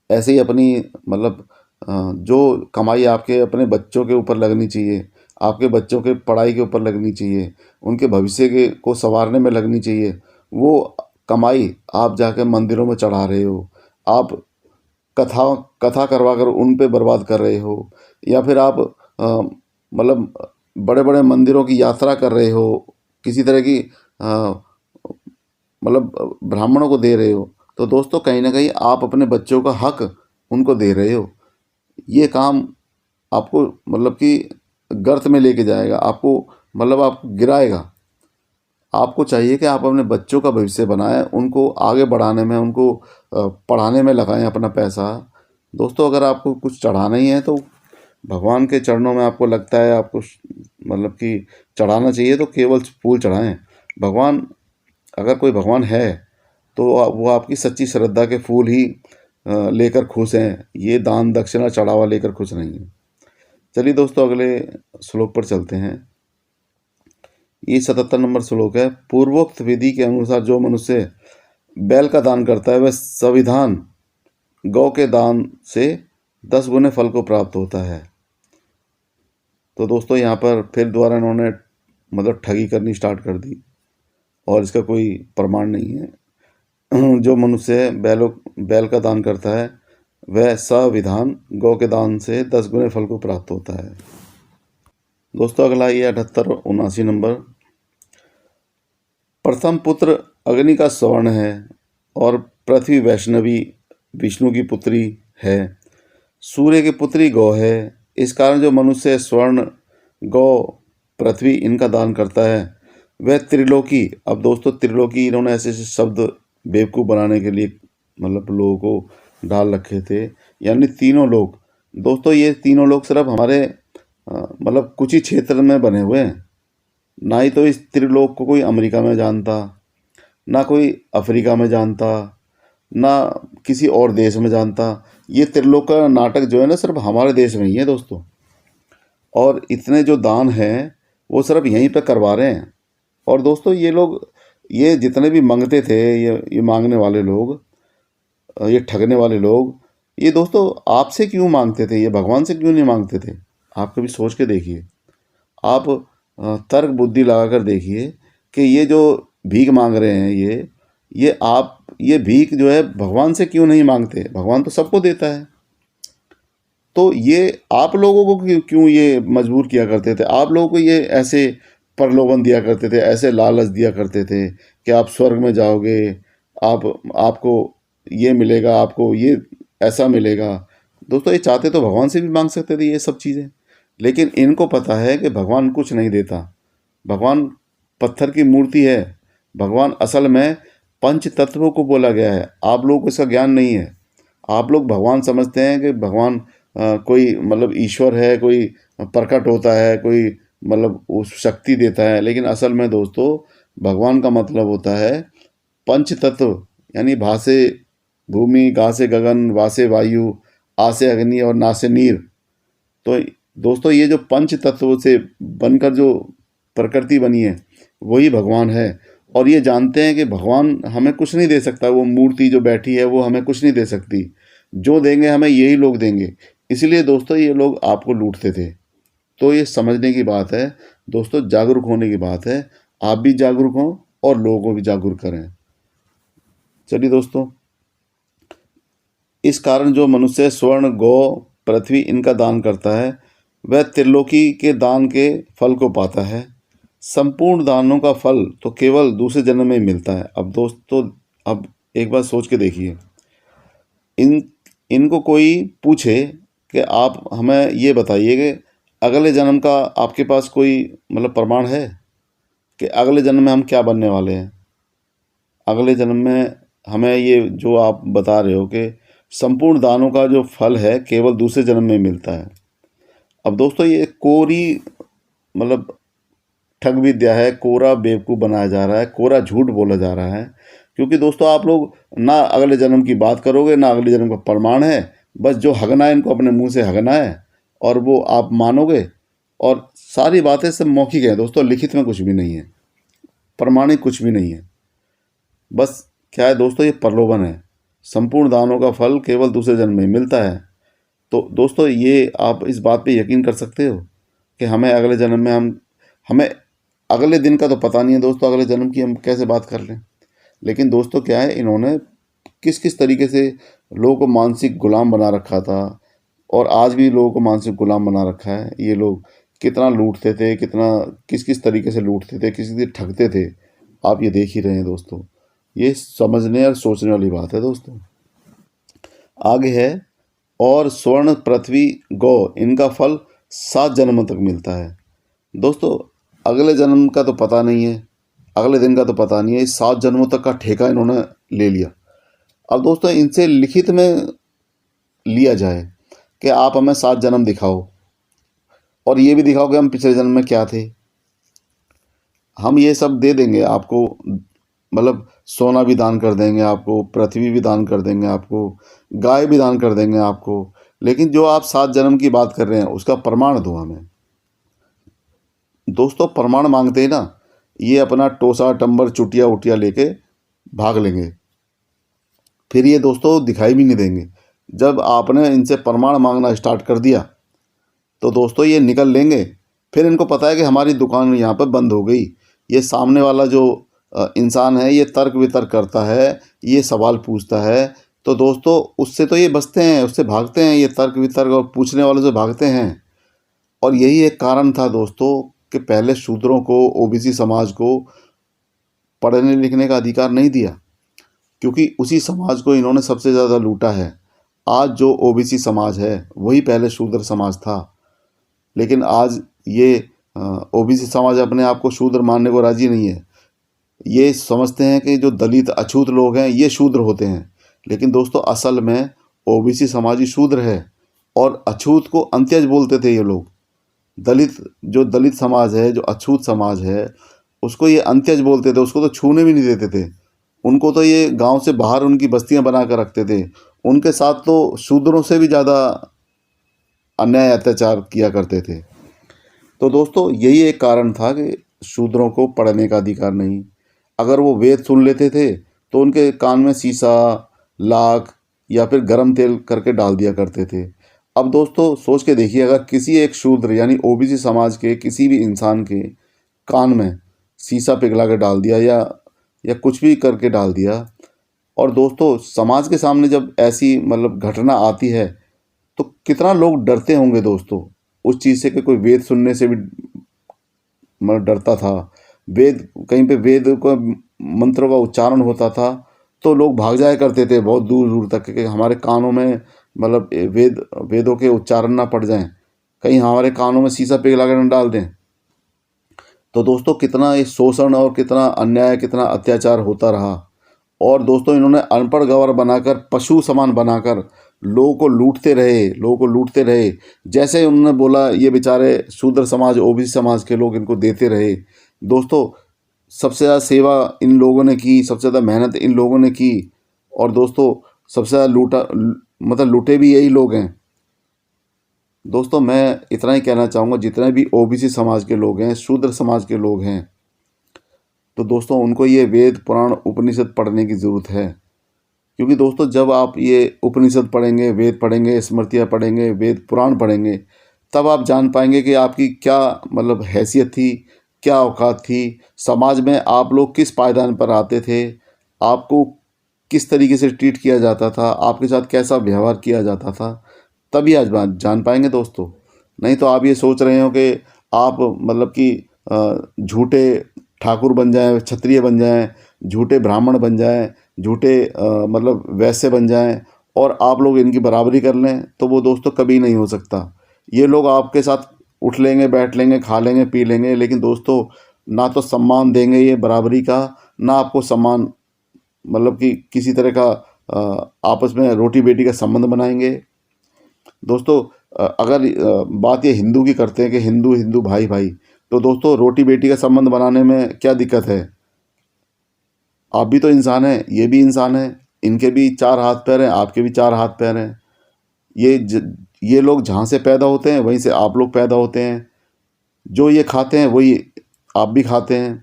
ऐसे ही अपनी मतलब जो कमाई आपके अपने बच्चों के ऊपर लगनी चाहिए, आपके बच्चों के पढ़ाई के ऊपर लगनी चाहिए, उनके भविष्य के को संवारने में लगनी चाहिए, वो कमाई आप जाके मंदिरों में चढ़ा रहे हो, आप कथा कथा करवा कर उन पे बर्बाद कर रहे हो, या फिर आप मतलब बड़े बड़े मंदिरों की यात्रा कर रहे हो, किसी तरह की मतलब ब्राह्मणों को दे रहे हो, तो दोस्तों कहीं ना कहीं आप अपने बच्चों का हक उनको दे रहे हो। ये काम आपको मतलब कि गर्त में लेके जाएगा, आपको मतलब आपको गिराएगा। आपको चाहिए कि आप अपने बच्चों का भविष्य बनाएं, उनको आगे बढ़ाने में, उनको पढ़ाने में लगाएं अपना पैसा। दोस्तों अगर आपको कुछ चढ़ाना ही है तो भगवान के चरणों में आपको लगता है आपको मतलब कि चढ़ाना चाहिए, तो केवल फूल चढ़ाएं। भगवान, अगर कोई भगवान है तो वो आपकी सच्ची श्रद्धा के फूल ही लेकर खुश हैं, ये दान दक्षिणा चढ़ावा लेकर खुश नहीं है। चलिए दोस्तों अगले श्लोक पर चलते हैं। ये 77 नंबर श्लोक है। पूर्वोक्त विधि के अनुसार जो मनुष्य बैल का दान करता है वह संविधान गौ के दान से 10 गुने फल को प्राप्त होता है। तो दोस्तों यहाँ पर फिर दोबारा इन्होंने मतलब ठगी करनी स्टार्ट कर दी, और इसका कोई प्रमाण नहीं है। जो मनुष्य बैल का दान करता है वह संविधान गौ के दान से 10 गुने फल को प्राप्त होता है। दोस्तों अगला ये 78-79 नंबर। प्रथम पुत्र अग्नि का स्वर्ण है, और पृथ्वी वैष्णवी विष्णु की पुत्री है, सूर्य की पुत्री गौ है। इस कारण जो मनुष्य स्वर्ण, गौ, पृथ्वी इनका दान करता है वह त्रिलोकी। अब दोस्तों त्रिलोकी इन्होंने ऐसे ऐसे शब्द बेवकूफ़ बनाने के लिए मतलब लोगों को डाल रखे थे, यानी तीनों लोग। दोस्तों ये तीनों लोग सिर्फ हमारे मतलब कुछ ही क्षेत्र में बने हुए हैं। ना ही तो इस त्रिलोक को कोई अमेरिका में जानता, ना कोई अफ्रीका में जानता, ना किसी और देश में जानता। ये त्रिलोक का नाटक जो है ना सिर्फ हमारे देश में ही है दोस्तों। और इतने जो दान हैं वो सिर्फ यहीं पे करवा रहे हैं। और दोस्तों ये लोग, ये जितने भी मांगते थे, ये मांगने वाले लोग, ये ठगने वाले लोग, ये दोस्तों आपसे क्यों मांगते थे? ये भगवान से क्यों नहीं मांगते थे? आप कभी सोच के देखिए। आप तर्क बुद्धि लगा कर देखिए कि ये जो भीख मांग रहे हैं, ये भीख जो है भगवान से क्यों नहीं मांगते? भगवान तो सबको देता है। तो ये आप लोगों को क्यों ये मजबूर किया करते थे? आप लोगों को ये ऐसे प्रलोभन दिया करते थे, ऐसे लालच दिया करते थे कि आप स्वर्ग में जाओगे, आपको ये मिलेगा, आपको ये ऐसा मिलेगा। दोस्तों ये चाहते तो भगवान से भी मांग सकते थे ये सब चीज़ें, लेकिन इनको पता है कि भगवान कुछ नहीं देता। भगवान पत्थर की मूर्ति है। भगवान असल में पंच तत्वों को बोला गया है। आप लोगों को इसका ज्ञान नहीं है। आप लोग भगवान समझते हैं कि भगवान कोई मतलब ईश्वर है, कोई प्रकट होता है, कोई मतलब उस शक्ति देता है, लेकिन असल में दोस्तों भगवान का मतलब होता है पंच तत्व, यानी भा से भूमि, गा से गगन, वा से वायु, आ से अग्नि और ना से नीर। तो दोस्तों ये जो पंच तत्वों से बनकर जो प्रकृति बनी है वही भगवान है। और ये जानते हैं कि भगवान हमें कुछ नहीं दे सकता, वो मूर्ति जो बैठी है वो हमें कुछ नहीं दे सकती। जो देंगे हमें यही लोग देंगे। इसलिए दोस्तों ये लोग आपको लूटते थे। तो ये समझने की बात है दोस्तों, जागरूक होने की बात है। आप भी जागरूक हों और लोगों को भी जागरूक करें। चलिए दोस्तों, इस कारण जो मनुष्य स्वर्ण, गौ, पृथ्वी इनका दान करता है वह त्रिलोकी के दान के फल को पाता है। संपूर्ण दानों का फल तो केवल दूसरे जन्म में ही मिलता है। अब दोस्तों, अब एक बार सोच के देखिए, इन इनको कोई पूछे कि आप हमें ये बताइए कि अगले जन्म का आपके पास कोई मतलब प्रमाण है कि अगले जन्म में हम क्या बनने वाले हैं। अगले जन्म में हमें ये जो आप बता रहे हो कि संपूर्ण दानों का जो फल है केवल दूसरे जन्म में मिलता है। अब दोस्तों ये कोरी मतलब ठग विद्या है, कोरा बेवकूफ़ बनाया जा रहा है, कोरा झूठ बोला जा रहा है। क्योंकि दोस्तों आप लोग ना अगले जन्म की बात करोगे, ना अगले जन्म का प्रमाण है। बस जो हगना है इनको अपने मुंह से हगना है और वो आप मानोगे। और सारी बातें सब मौखिक हैं दोस्तों, लिखित में कुछ भी नहीं है, प्रमाणिक कुछ भी नहीं है। बस क्या है दोस्तों, ये प्रलोभन है। संपूर्ण दानों का फल केवल दूसरे जन्म में मिलता है। तो दोस्तों ये आप इस बात पे यकीन कर सकते हो कि हमें अगले जन्म में हमें अगले दिन का तो पता नहीं है दोस्तों, अगले जन्म की हम कैसे बात कर लें। लेकिन दोस्तों क्या है, इन्होंने किस किस तरीके से लोगों को मानसिक गुलाम बना रखा था और आज भी लोगों को मानसिक गुलाम बना रखा है। ये लोग कितना लूटते थे, कितना किस किस तरीके से लूटते थे, किसी से ठगते थे, आप ये देख ही रहे हैं दोस्तों। ये समझने और सोचने वाली बात है दोस्तों। आगे है, और स्वर्ण, पृथ्वी, गौ इनका फल 7 जन्मों तक मिलता है। दोस्तों अगले जन्म का तो पता नहीं है, अगले दिन का तो पता नहीं है, इस 7 जन्मों तक का ठेका इन्होंने ले लिया। अब दोस्तों इनसे लिखित में लिया जाए कि आप हमें 7 जन्म दिखाओ और ये भी दिखाओ कि हम पिछले जन्म में क्या थे। हम ये सब दे देंगे आपको, मतलब सोना भी दान कर देंगे आपको, पृथ्वी भी दान कर देंगे आपको, गाय भी दान कर देंगे आपको। लेकिन जो आप 7 जन्म की बात कर रहे हैं उसका प्रमाण दो हमें। दोस्तों प्रमाण मांगते ही ना ये अपना टोसा टंबर चुटिया उटिया लेके भाग लेंगे, फिर ये दोस्तों दिखाई भी नहीं देंगे। जब आपने इनसे प्रमाण मांगना स्टार्ट कर दिया तो दोस्तों ये निकल लेंगे। फिर इनको पता है कि हमारी दुकान यहाँ पर बंद हो गई। ये सामने वाला जो इंसान है ये तर्क वितर्क करता है, ये सवाल पूछता है, तो दोस्तों उससे तो ये बचते हैं, उससे भागते हैं, ये तर्क वितर्क और पूछने वालों से भागते हैं। और यही एक कारण था दोस्तों कि पहले शूद्रों को, ओबीसी समाज को पढ़ने लिखने का अधिकार नहीं दिया, क्योंकि उसी समाज को इन्होंने सबसे ज़्यादा लूटा है। आज जो ओबीसी समाज है वही पहले शूद्र समाज था। लेकिन आज ये ओबीसी समाज अपने आप को शूद्र मानने को राजी नहीं है। ये समझते हैं कि जो दलित अछूत लोग हैं ये शूद्र होते हैं। लेकिन दोस्तों असल में ओबीसी समाज ही शूद्र है और अछूत को अंत्यज बोलते थे ये लोग। दलित समाज है, जो अछूत समाज है, उसको ये अंत्यज बोलते थे, उसको तो छूने भी नहीं देते थे। उनको तो ये गांव से बाहर उनकी बस्तियां बना कर रखते थे। उनके साथ तो शूद्रों से भी ज़्यादा अन्याय अत्याचार किया करते थे। तो दोस्तों यही एक कारण था कि शूद्रों को पढ़ने का अधिकार नहीं। अगर वो वेद सुन लेते थे तो उनके कान में सीसा, लाख या फिर गरम तेल करके डाल दिया करते थे। अब दोस्तों सोच के देखिए, अगर किसी एक शूद्र यानी ओबीसी समाज के किसी भी इंसान के कान में सीसा पिघला के डाल दिया या कुछ भी करके डाल दिया, और दोस्तों समाज के सामने जब ऐसी मतलब घटना आती है तो कितना लोग डरते होंगे दोस्तों उस चीज़ से कि कोई वेद सुनने से भी मतलब डरता था। वेद कहीं पे वेद का मंत्रों का उच्चारण होता था तो लोग भाग जाया करते थे बहुत दूर दूर तक कि हमारे कानों में मतलब वेदों के उच्चारण ना पड़ जाएं, कहीं हमारे कानों में शीशा पिघला कर न डाल दें। तो दोस्तों कितना ये शोषण और कितना अन्याय, कितना अत्याचार होता रहा। और दोस्तों इन्होंने अनपढ़ गंवार बनाकर, पशु समान बनाकर लोगों को लूटते रहे, लोगों को लूटते रहे। जैसे उन्होंने बोला ये बेचारे शूद्र समाज, ओबीसी समाज के लोग इनको देते रहे। दोस्तों सबसे ज़्यादा सेवा इन लोगों ने की, सबसे ज़्यादा मेहनत इन लोगों ने की। और दोस्तों सबसे ज़्यादा मतलब लूटे भी यही लोग हैं। दोस्तों मैं इतना ही कहना चाहूँगा, जितने भी ओबीसी समाज के लोग हैं, शूद्र समाज के लोग हैं, तो दोस्तों उनको ये वेद पुराण उपनिषद पढ़ने की ज़रूरत है। क्योंकि दोस्तों जब आप ये उपनिषद पढ़ेंगे, वेद पढ़ेंगे, स्मृतियाँ पढ़ेंगे, वेद पुराण पढ़ेंगे, तब आप जान पाएंगे कि आपकी क्या मतलब हैसियत थी, क्या औकात थी, समाज में आप लोग किस पायदान पर आते थे, आपको किस तरीके से ट्रीट किया जाता था, आपके साथ कैसा व्यवहार किया जाता था, तभी आज बात जान पाएंगे दोस्तों। नहीं तो आप ये सोच रहे हो कि आप मतलब कि झूठे ठाकुर बन जाएं, क्षत्रिय बन जाएं, झूठे ब्राह्मण बन जाएं, झूठे मतलब वैश्य बन जाएं और आप लोग इनकी बराबरी कर लें, तो वो दोस्तों कभी नहीं हो सकता। ये लोग आपके साथ उठ लेंगे, बैठ लेंगे, खा लेंगे, पी लेंगे, लेकिन दोस्तों ना तो सम्मान देंगे ये बराबरी का, ना आपको सम्मान मतलब कि किसी तरह का आपस में रोटी बेटी का संबंध बनाएंगे। दोस्तों अगर बात ये हिंदू की करते हैं कि हिंदू हिंदू भाई भाई, तो दोस्तों रोटी बेटी का संबंध बनाने में क्या दिक्कत है? आप भी तो इंसान हैं, ये भी इंसान है, इनके भी चार हाथ पैर हैं, आपके भी चार हाथ पैर हैं। ये लोग जहाँ से पैदा होते हैं वहीं से आप लोग पैदा होते हैं, जो ये खाते हैं वही आप भी खाते हैं।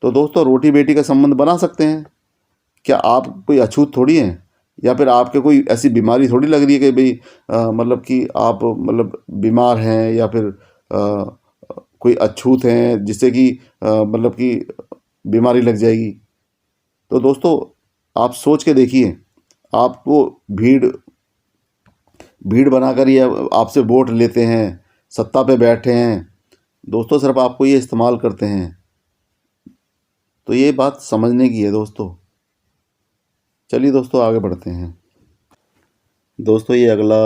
तो दोस्तों रोटी बेटी का संबंध बना सकते हैं। क्या आप कोई अछूत थोड़ी हैं, या फिर आपके कोई ऐसी बीमारी थोड़ी लग रही है कि भाई मतलब कि आप मतलब बीमार हैं, या फिर कोई अछूत हैं जिससे कि मतलब कि बीमारी लग जाएगी। तो दोस्तों आप सोच के देखिए, आपको भीड़ भीड़ बनाकर ये आपसे वोट लेते हैं, सत्ता पे बैठे हैं, दोस्तों सिर्फ आपको ये इस्तेमाल करते हैं। तो ये बात समझने की है दोस्तों। चलिए दोस्तों आगे बढ़ते हैं। दोस्तों ये अगला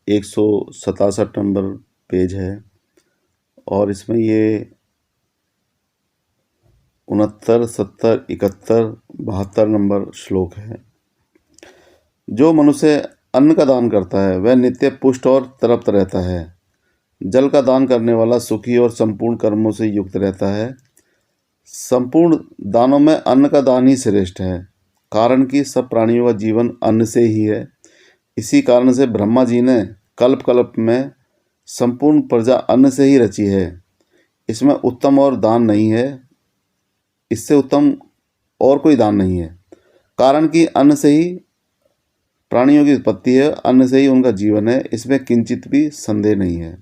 167 नंबर पेज है और इसमें ये 69, 70, 71, 72 नंबर श्लोक है। जो मनुष्य अन्न का दान करता है वह नित्य पुष्ट और तृप्त रहता है। जल का दान करने वाला सुखी और संपूर्ण कर्मों से युक्त रहता है। संपूर्ण दानों में अन्न का दान ही श्रेष्ठ है, कारण कि सब प्राणियों का जीवन अन्न से ही है। इसी कारण से ब्रह्मा जी ने कल्प कल्प में संपूर्ण प्रजा अन्न से ही रची है। इसमें उत्तम और दान नहीं है, इससे उत्तम और कोई दान नहीं है, कारण कि अन्न से ही प्राणियों की उत्पत्ति है, अन्न से ही उनका जीवन है, इसमें किंचित भी संदेह नहीं है।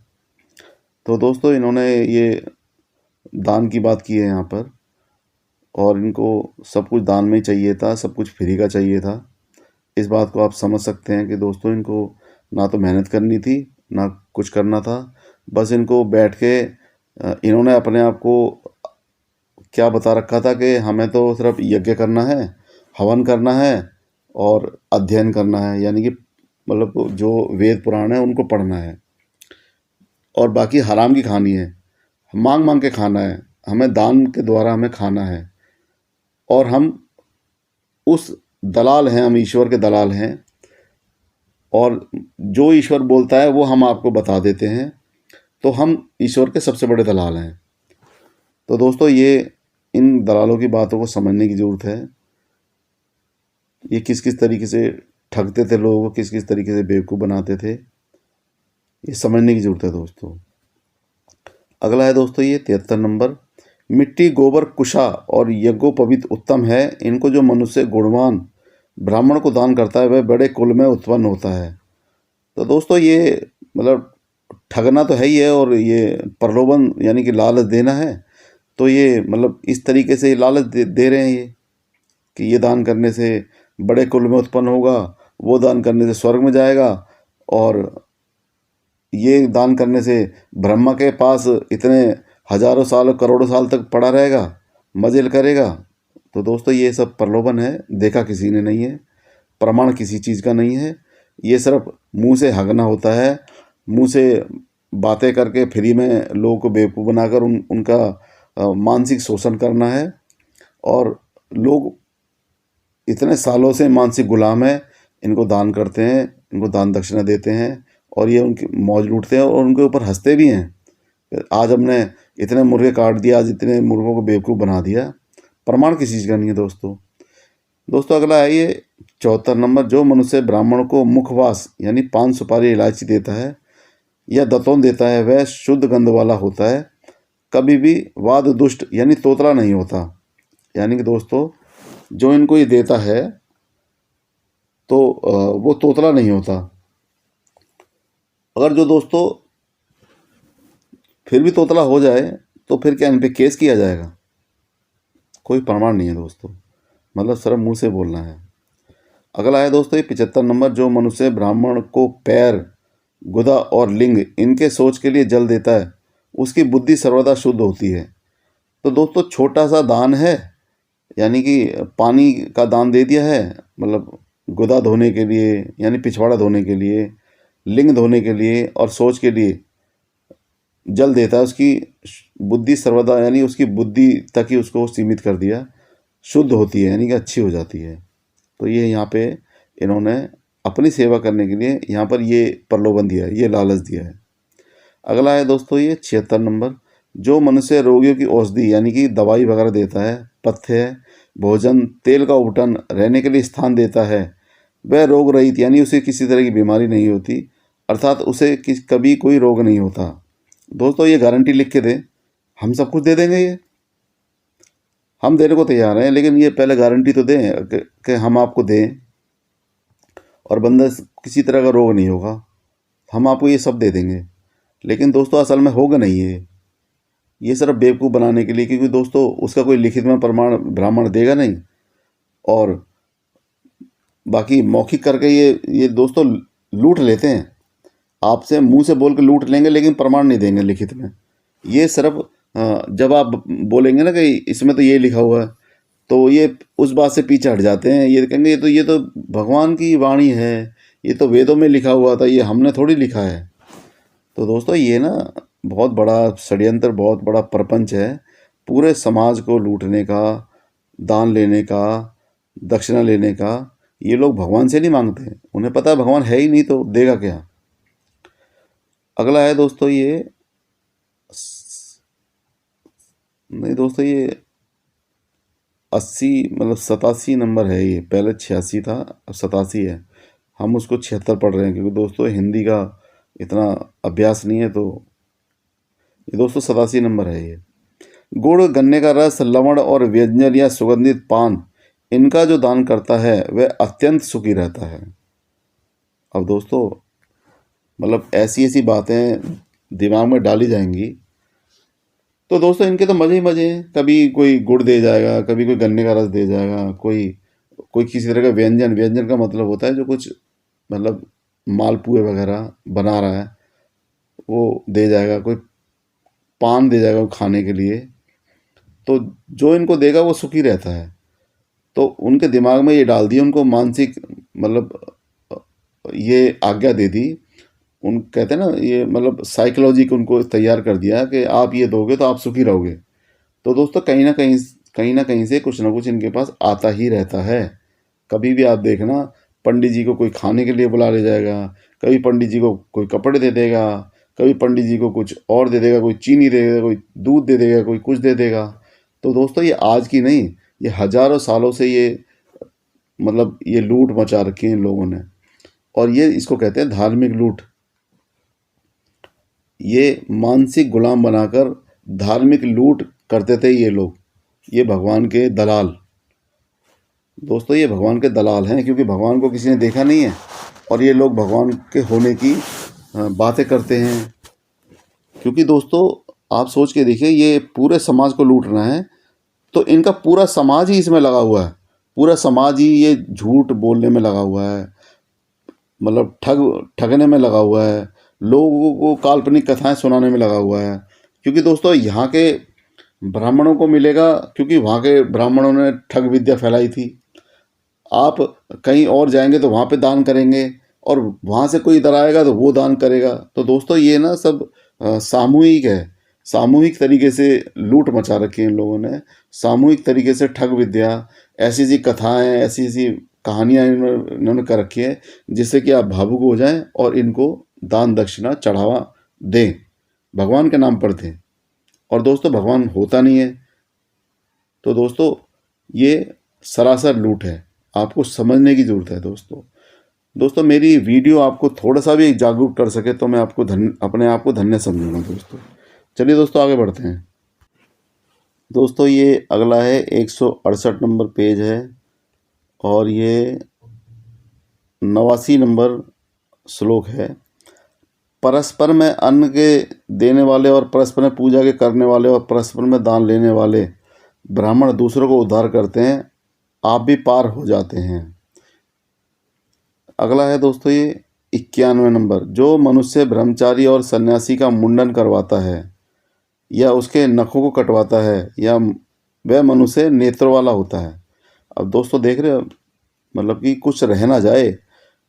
तो दोस्तों इन्होंने ये दान की बात की है यहाँ पर, और इनको सब कुछ दान में ही चाहिए था, सब कुछ फ्री का चाहिए था। इस बात को आप समझ सकते हैं कि दोस्तों इनको ना तो मेहनत करनी थी, ना कुछ करना था, बस इनको बैठ के इन्होंने अपने आप को क्या बता रखा था कि हमें तो सिर्फ यज्ञ करना है, हवन करना है और अध्ययन करना है, यानी कि मतलब जो वेद पुराण है उनको पढ़ना है, और बाकी हराम की खानी है, मांग मांग के खाना है, हमें दान के द्वारा हमें खाना है। और हम उस दलाल हैं, हम ईश्वर के दलाल हैं, और जो ईश्वर बोलता है वो हम आपको बता देते हैं, तो हम ईश्वर के सबसे बड़े दलाल हैं। तो दोस्तों ये इन दलालों की बातों को समझने की ज़रूरत है। ये किस किस तरीके से ठगते थे लोगों को, किस किस तरीके से बेवकूफ़ बनाते थे, ये समझने की ज़रूरत है दोस्तों। अगला है दोस्तों ये 73 नंबर। मिट्टी, गोबर, कुशा और यज्ञोपवीत उत्तम है। इनको जो मनुष्य गुणवान ब्राह्मण को दान करता है वह बड़े कुल में उत्पन्न होता है। तो दोस्तों ये मतलब ठगना तो है ही है, और ये प्रलोभन यानी कि लालच देना है। तो ये मतलब इस तरीके से लालच दे रहे हैं ये, कि ये दान करने से बड़े कुल में उत्पन्न होगा, वो दान करने से स्वर्ग में जाएगा, और ये दान करने से ब्रह्मा के पास इतने हजारों साल करोड़ों साल तक पड़ा रहेगा, मजे करेगा। तो दोस्तों ये सब प्रलोभन है, देखा किसी ने नहीं है, प्रमाण किसी चीज़ का नहीं है। ये सिर्फ मुंह से हगना होता है, मुंह से बातें करके फ्री में लोगों को बेवकूफ़ बनाकर उनका मानसिक शोषण करना है। और लोग इतने सालों से मानसिक गुलाम है, इनको दान करते हैं, इनको दान दक्षिणा देते हैं, और ये उनकी मौज लूटते हैं और उनके ऊपर हंसते भी हैं। आज हमने इतने मुर्गे काट दिया, आज इतने मुर्गों को बेवकूफ़ बना दिया, प्रमाण किसी चीज़ का नहीं है दोस्तों। दोस्तों अगला है ये 74 नंबर। जो मनुष्य ब्राह्मण को मुखवास यानी पान, सुपारी, इलायची देता है या दतौन देता है वह शुद्ध गंध वाला होता है, कभी भी वाद दुष्ट यानी तोतला नहीं होता। यानी कि दोस्तों जो इनको ये देता है, तो वो तोतला नहीं होता। अगर जो दोस्तों फिर भी तोतला हो जाए तो फिर क्या इन पे केस किया जाएगा? कोई प्रमाण नहीं है दोस्तों, मतलब सिर्फ मुंह से बोलना है। अगला है दोस्तों ये 75 नंबर, जो मनुष्य ब्राह्मण को पैर, गुदा और लिंग इनके सोच के लिए जल देता है, उसकी बुद्धि सर्वदा शुद्ध होती है। तो दोस्तों छोटा सा दान है, यानी कि पानी का दान दे दिया है, मतलब गुदा धोने के लिए यानी पिछवाड़ा धोने के लिए, लिंग धोने के लिए और सोच के लिए जल देता है, उसकी बुद्धि सर्वदा यानी उसकी बुद्धि तक ही उसको सीमित कर दिया, शुद्ध होती है यानी कि अच्छी हो जाती है। तो ये यहाँ पे इन्होंने अपनी सेवा करने के लिए यहाँ पर ये प्रलोभन दिया है, ये लालच दिया है। अगला है दोस्तों ये 76 नंबर, जो मनुष्य रोगियों की औषधि यानी कि दवाई वगैरह देता है, पथ्य, भोजन, तेल का उपटन, रहने के लिए स्थान देता है, वह रोग रहित यानी उसे किसी तरह की बीमारी नहीं होती, अर्थात उसे कभी कोई रोग नहीं होता। दोस्तों ये गारंटी लिख के दे, हम सब कुछ दे देंगे, ये हम देने को तैयार हैं, लेकिन ये पहले गारंटी तो दें कि हम आपको दें और बंदा किसी तरह का रोग नहीं होगा, हम आपको ये सब दे देंगे। लेकिन दोस्तों असल में होगा नहीं ये सिर्फ बेवकूफ़ बनाने के लिए, क्योंकि दोस्तों उसका कोई लिखित में प्रमाण ब्राह्मण देगा नहीं, और बाकी मौखिक करके ये दोस्तों लूट लेते हैं, आपसे मुंह से बोल के लूट लेंगे लेकिन प्रमाण नहीं देंगे लिखित में। ये सिर्फ जब आप बोलेंगे ना कि इसमें तो ये लिखा हुआ है, तो ये उस बात से पीछे हट जाते हैं, ये कहेंगे ये तो भगवान की वाणी है, ये तो वेदों में लिखा हुआ था, ये हमने थोड़ी लिखा है। तो दोस्तों ये ना बहुत बड़ा षड्यंत्र, बहुत बड़ा प्रपंच है, पूरे समाज को लूटने का, दान लेने का, दक्षिणा लेने का। ये लोग भगवान से नहीं मांगते, उन्हें पता है भगवान है ही नहीं तो देगा क्या। अगला है दोस्तों ये नहीं दोस्तों ये 80 मतलब 87 नंबर है, ये पहले 86 था अब 87 है, हम उसको 76 पढ़ रहे हैं क्योंकि दोस्तों हिंदी का इतना अभ्यास नहीं है। तो ये दोस्तों 87 नंबर है ये। गुड़, गन्ने का रस, लवण और व्यंजन या सुगंधित पान, इनका जो दान करता है वह अत्यंत सुखी रहता है। अब दोस्तों मतलब ऐसी ऐसी बातें दिमाग में डाली जाएंगी तो दोस्तों इनके तो मज़े ही मज़े हैं। कभी कोई गुड़ दे जाएगा, कभी कोई गन्ने का रस दे जाएगा, कोई कोई किसी तरह का व्यंजन, व्यंजन का मतलब होता है जो कुछ मतलब मालपुए वगैरह बना रहा है वो दे जाएगा, कोई पान दे जाएगा वो खाने के लिए। तो जो इनको देगा वो सुखी रहता है। तो उनके दिमाग में ये डाल दिया, उनको मानसिक मतलब ये आज्ञा दे दी, उन कहते हैं ना ये मतलब साइकोलॉजी को उनको तैयार कर दिया कि आप ये दोगे तो आप सुखी रहोगे। तो दोस्तों कहीं ना कहीं से कुछ ना कुछ इनके पास आता ही रहता है। कभी भी आप देखना, पंडित जी को कोई खाने के लिए बुला ले जाएगा, कभी पंडित जी को कोई कपड़े दे देगा, कभी पंडित जी को कुछ और दे देगा, कोई चीनी दे देगा, कोई दूध दे देगा, कोई कुछ दे देगा। तो दोस्तों ये आज की नहीं, ये हजारों सालों से ये मतलब ये लूट मचा रखी है इन लोगों ने, और ये इसको कहते हैं धार्मिक लूट। ये मानसिक गुलाम बनाकर धार्मिक लूट करते थे ये लोग, ये भगवान के दलाल। दोस्तों ये भगवान के दलाल हैं, क्योंकि भगवान को किसी ने देखा नहीं है और ये लोग भगवान के होने की बातें करते हैं। क्योंकि दोस्तों आप सोच के देखिए, ये पूरे समाज को लूटना है तो इनका पूरा समाज ही इसमें लगा हुआ है, पूरा समाज ही ये झूठ बोलने में लगा हुआ है, मतलब ठगने में लगा हुआ है, लोगों को काल्पनिक कथाएं सुनाने में लगा हुआ है। क्योंकि दोस्तों यहाँ के ब्राह्मणों को मिलेगा, क्योंकि वहाँ के ब्राह्मणों ने ठग विद्या फैलाई थी। आप कहीं और जाएंगे तो वहाँ पे दान करेंगे, और वहाँ से कोई इधर आएगा तो वो दान करेगा। तो दोस्तों ये ना सब सामूहिक है, सामूहिक तरीके से लूट मचा रखी है इन लोगों ने, सामूहिक तरीके से ठग विद्या, ऐसी ऐसी कथाएं, ऐसी ऐसी कहानियाँ इन्होंने कर रखी है जिससे कि आप भावुक हो जाएं और इनको दान दक्षिणा चढ़ावा दें, भगवान के नाम पर दें। और दोस्तों भगवान होता नहीं है। तो दोस्तों ये सरासर लूट है, आपको समझने की ज़रूरत है दोस्तों। दोस्तों मेरी वीडियो आपको थोड़ा सा भी जागरूक कर सके तो मैं आपको अपने आप को धन्य समझूंगा दोस्तों। चलिए दोस्तों आगे बढ़ते हैं। दोस्तों ये अगला है 168 नंबर पेज है, और ये 89 नंबर श्लोक है। परस्पर में अन्न के देने वाले और परस्पर में पूजा के करने वाले और परस्पर में दान लेने वाले ब्राह्मण दूसरों को उद्धार करते हैं, आप भी पार हो जाते हैं। अगला है दोस्तों ये 91 नंबर, जो मनुष्य ब्रह्मचारी और सन्यासी का मुंडन करवाता है या उसके नखों को कटवाता है या वह मनुष्य नेत्रों वाला होता है। अब दोस्तों देख रहे हो, मतलब कि कुछ रह ना जाए,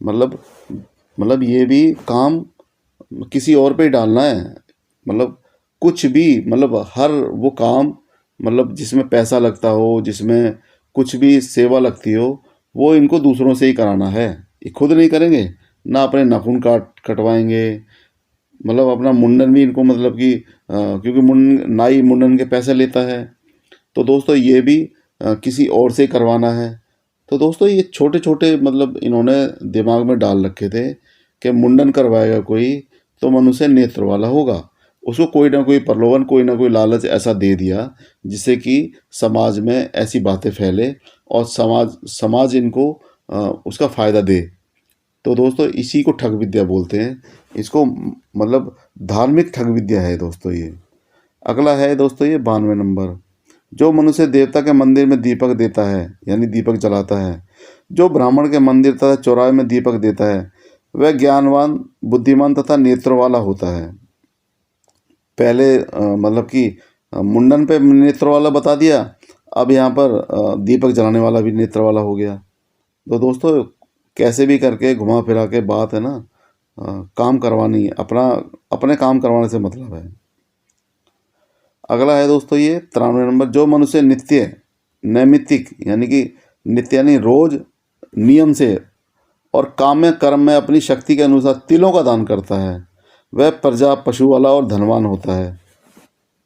मतलब ये भी काम किसी और पे ही डालना है। मतलब कुछ भी, मतलब हर वो काम, मतलब जिसमें पैसा लगता हो, जिसमें कुछ भी सेवा लगती हो, वो इनको दूसरों से ही कराना है। ये खुद नहीं करेंगे, ना अपने नाखून कटवाएंगे, मतलब अपना मुंडन भी इनको, मतलब कि क्योंकि नाई मुंडन के पैसे लेता है, तो दोस्तों ये भी किसी और से करवाना है। तो दोस्तों ये छोटे छोटे मतलब इन्होंने दिमाग में डाल रखे थे कि मुंडन करवाएगा कोई तो मनुष्य नेत्र वाला होगा। उसको कोई ना कोई प्रलोभन, कोई ना कोई लालच ऐसा दे दिया जिससे कि समाज में ऐसी बातें फैले और समाज इनको उसका फ़ायदा दे। तो दोस्तों इसी को ठग विद्या बोलते हैं। इसको मतलब धार्मिक ठग विद्या है दोस्तों ये। अगला है दोस्तों ये 92 नंबर, जो मनुष्य देवता के मंदिर में दीपक देता है यानी दीपक जलाता है, जो ब्राह्मण के मंदिर तथा चौराहे में दीपक देता है, वह ज्ञानवान, बुद्धिमान तथा नेत्रों वाला होता है। पहले मतलब कि मुंडन पे नेत्र वाला बता दिया, अब यहाँ पर दीपक जलाने वाला भी नेत्र वाला हो गया। तो दोस्तों कैसे भी करके घुमा फिरा के बात है ना, काम करवानी, अपने काम करवाने से मतलब है। अगला है दोस्तों ये 93 नंबर, जो मनुष्य नित्य नैमित्तिक यानी कि नित्य यानी रोज नियम से और काम्य कर्म में अपनी शक्ति के अनुसार तिलों का दान करता है, वह प्रजा, पशु वाला और धनवान होता है।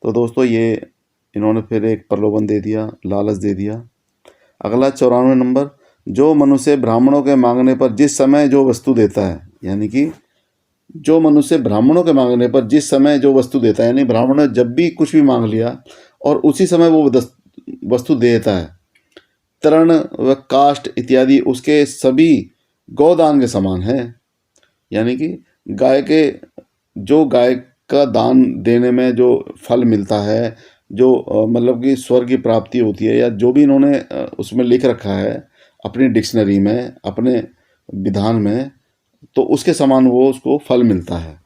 तो दोस्तों ये इन्होंने फिर एक प्रलोभन दे दिया, लालच दे दिया। अगला 94 नंबर, जो मनुष्य ब्राह्मणों के मांगने पर जिस समय जो वस्तु देता है, यानी कि जो मनुष्य ब्राह्मणों के मांगने पर जिस समय जो वस्तु देता है, यानी ब्राह्मण ने जब भी कुछ भी मांग लिया और उसी समय वो वस्तु देता है, तृण व काष्ठ इत्यादि उसके सभी गौदान के समान है। यानी कि गाय का दान देने में जो फल मिलता है, जो मतलब कि स्वर्ग की प्राप्ति होती है, या जो भी इन्होंने उसमें लिख रखा है अपनी डिक्शनरी में, अपने विधान में, तो उसके समान वो उसको फल मिलता है।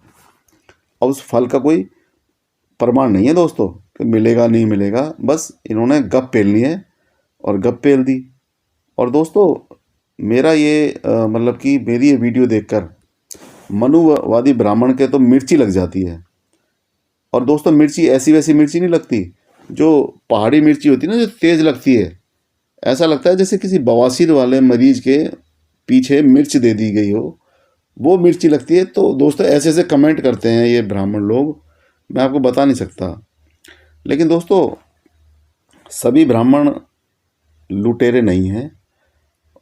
और उस फल का कोई प्रमाण नहीं है दोस्तों कि मिलेगा नहीं मिलेगा, बस इन्होंने गप पेलनी है और गप पेल दी। और दोस्तों मेरा ये मतलब कि मेरी ये वीडियो देखकर मनुवादी ब्राह्मण के तो मिर्ची लग जाती है। और दोस्तों मिर्ची ऐसी वैसी मिर्ची नहीं लगती, जो पहाड़ी मिर्ची होती है ना, जो तेज़ लगती है, ऐसा लगता है जैसे किसी बवासीर वाले मरीज के पीछे मिर्च दे दी गई हो, वो मिर्ची लगती है। तो दोस्तों ऐसे ऐसे कमेंट करते हैं ये ब्राह्मण लोग, मैं आपको बता नहीं सकता। लेकिन दोस्तों सभी ब्राह्मण लुटेरे नहीं हैं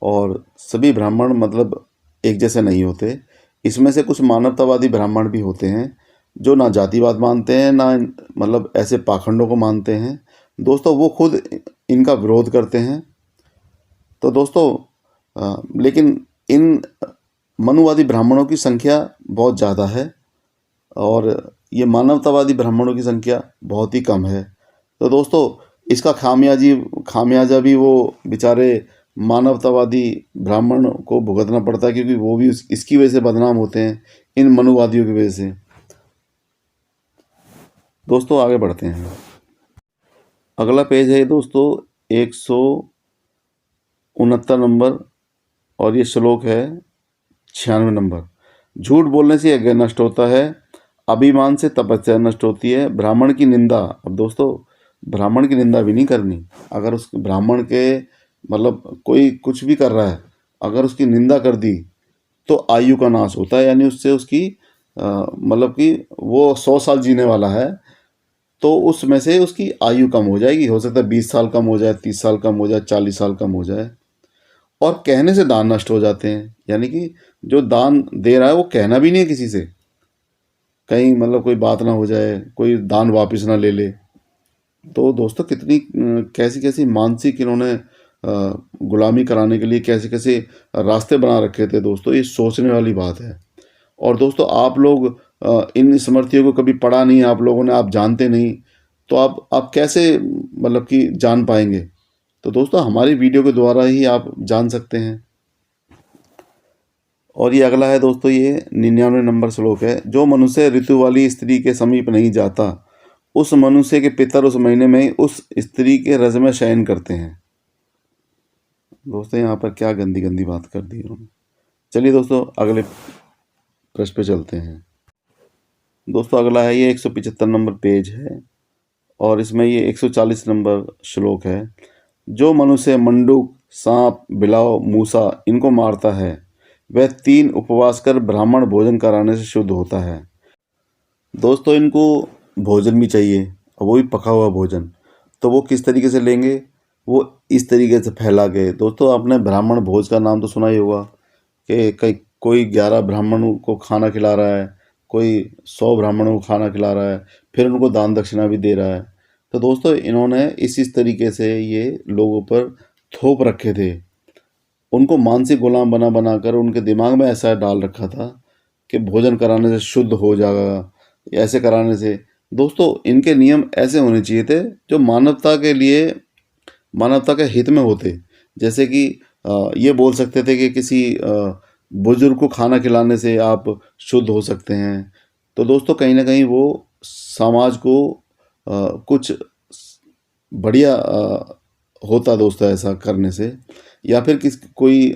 और सभी ब्राह्मण मतलब एक जैसे नहीं होते। इसमें से कुछ मानवतावादी ब्राह्मण भी होते हैं जो ना जातिवाद मानते हैं, ना मतलब ऐसे पाखंडों को मानते हैं। दोस्तों वो खुद इनका विरोध करते हैं। तो दोस्तों लेकिन इन मनुवादी ब्राह्मणों की संख्या बहुत ज़्यादा है और ये मानवतावादी ब्राह्मणों की संख्या बहुत ही कम है। तो दोस्तों इसका खामियाजा भी वो बेचारे मानवतावादी ब्राह्मण को भुगतना पड़ता है, क्योंकि वो भी इसकी वजह से बदनाम होते हैं, इन मनुवादियों की वजह से। दोस्तों आगे बढ़ते हैं। अगला पेज है दोस्तों 169 नंबर और ये श्लोक है 96 नंबर। झूठ बोलने से यज्ञ नष्ट होता है, अभिमान से तपस्या नष्ट होती है, ब्राह्मण की निंदा। अब दोस्तों ब्राह्मण की निंदा भी नहीं करनी। अगर उस ब्राह्मण के मतलब कोई कुछ भी कर रहा है, अगर उसकी निंदा कर दी तो आयु का नाश होता है, यानी उससे उसकी मतलब कि वो 100 साल जीने वाला है तो उसमें से उसकी आयु कम हो जाएगी। हो सकता है 20 साल कम हो जाए, 30 साल कम हो जाए, 40 साल कम हो जाए। और कहने से दान नष्ट हो जाते हैं, यानी कि जो दान दे रहा है वो कहना भी नहीं है किसी से, कहीं मतलब कोई बात ना हो जाए, कोई दान वापस ना ले ले। तो दोस्तों कितनी कैसी कैसी मानसिक इन्होंने गुलामी कराने के लिए कैसे कैसे रास्ते बना रखे थे दोस्तों, ये सोचने वाली बात है। और दोस्तों आप लोग इन स्मृतियों को कभी पढ़ा नहीं आप लोगों ने, आप जानते नहीं, तो आप कैसे मतलब कि जान पाएंगे। तो दोस्तों हमारी वीडियो के द्वारा ही आप जान सकते हैं। और ये अगला है दोस्तों, ये 99 नंबर श्लोक है। जो मनुष्य ऋतु वाली स्त्री के समीप नहीं जाता, उस मनुष्य के पितर उस महीने में ही उस स्त्री के रज में शयन करते हैं। दोस्तों यहाँ पर क्या गंदी गंदी बात कर दी उन्होंने। चलिए दोस्तों अगले प्रश्न पे चलते हैं। दोस्तों अगला है, ये 175 नंबर पेज है और इसमें ये 140 नंबर श्लोक है। जो मनुष्य मंडूक, सांप, बिलाव, मूसा इनको मारता है, वह 3 उपवास कर ब्राह्मण भोजन कराने से शुद्ध होता है। दोस्तों इनको भोजन भी चाहिए, और वो भी पका हुआ भोजन। तो वो किस तरीके से लेंगे, वो इस तरीके से फैला के। दोस्तों आपने ब्राह्मण भोज का नाम तो सुना ही होगा कि कई कोई 11 ब्राह्मणों को खाना खिला रहा है, कोई 100 ब्राह्मणों को खाना खिला रहा है, फिर उनको दान दक्षिणा भी दे रहा है। तो दोस्तों इन्होंने इस तरीके से ये लोगों पर थोप रखे थे, उनको मानसिक गुलाम बना बना कर उनके दिमाग में ऐसा डाल रखा था कि भोजन कराने से शुद्ध हो जाएगा, ऐसे कराने से। दोस्तों इनके नियम ऐसे होने चाहिए थे जो मानवता के लिए, मानवता के हित में होते। जैसे कि ये बोल सकते थे कि किसी बुजुर्ग को खाना खिलाने से आप शुद्ध हो सकते हैं। तो दोस्तों कहीं ना कहीं वो समाज को कुछ बढ़िया होता दोस्तों ऐसा करने से। या फिर कोई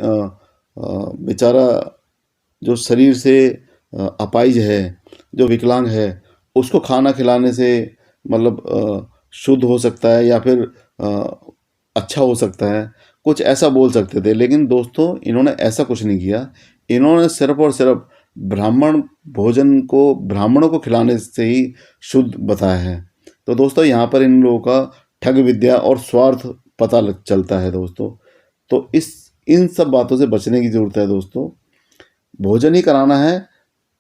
बेचारा जो शरीर से अपाहिज है, जो विकलांग है, उसको खाना खिलाने से मतलब शुद्ध हो सकता है या फिर अच्छा हो सकता है, कुछ ऐसा बोल सकते थे। लेकिन दोस्तों इन्होंने ऐसा कुछ नहीं किया। इन्होंने सिर्फ और सिर्फ ब्राह्मण भोजन को ब्राह्मणों को खिलाने से ही शुद्ध बताया है। तो दोस्तों यहाँ पर इन लोगों का ठग विद्या और स्वार्थ पता चलता है दोस्तों। तो इन सब बातों से बचने की ज़रूरत है दोस्तों। भोजन ही कराना है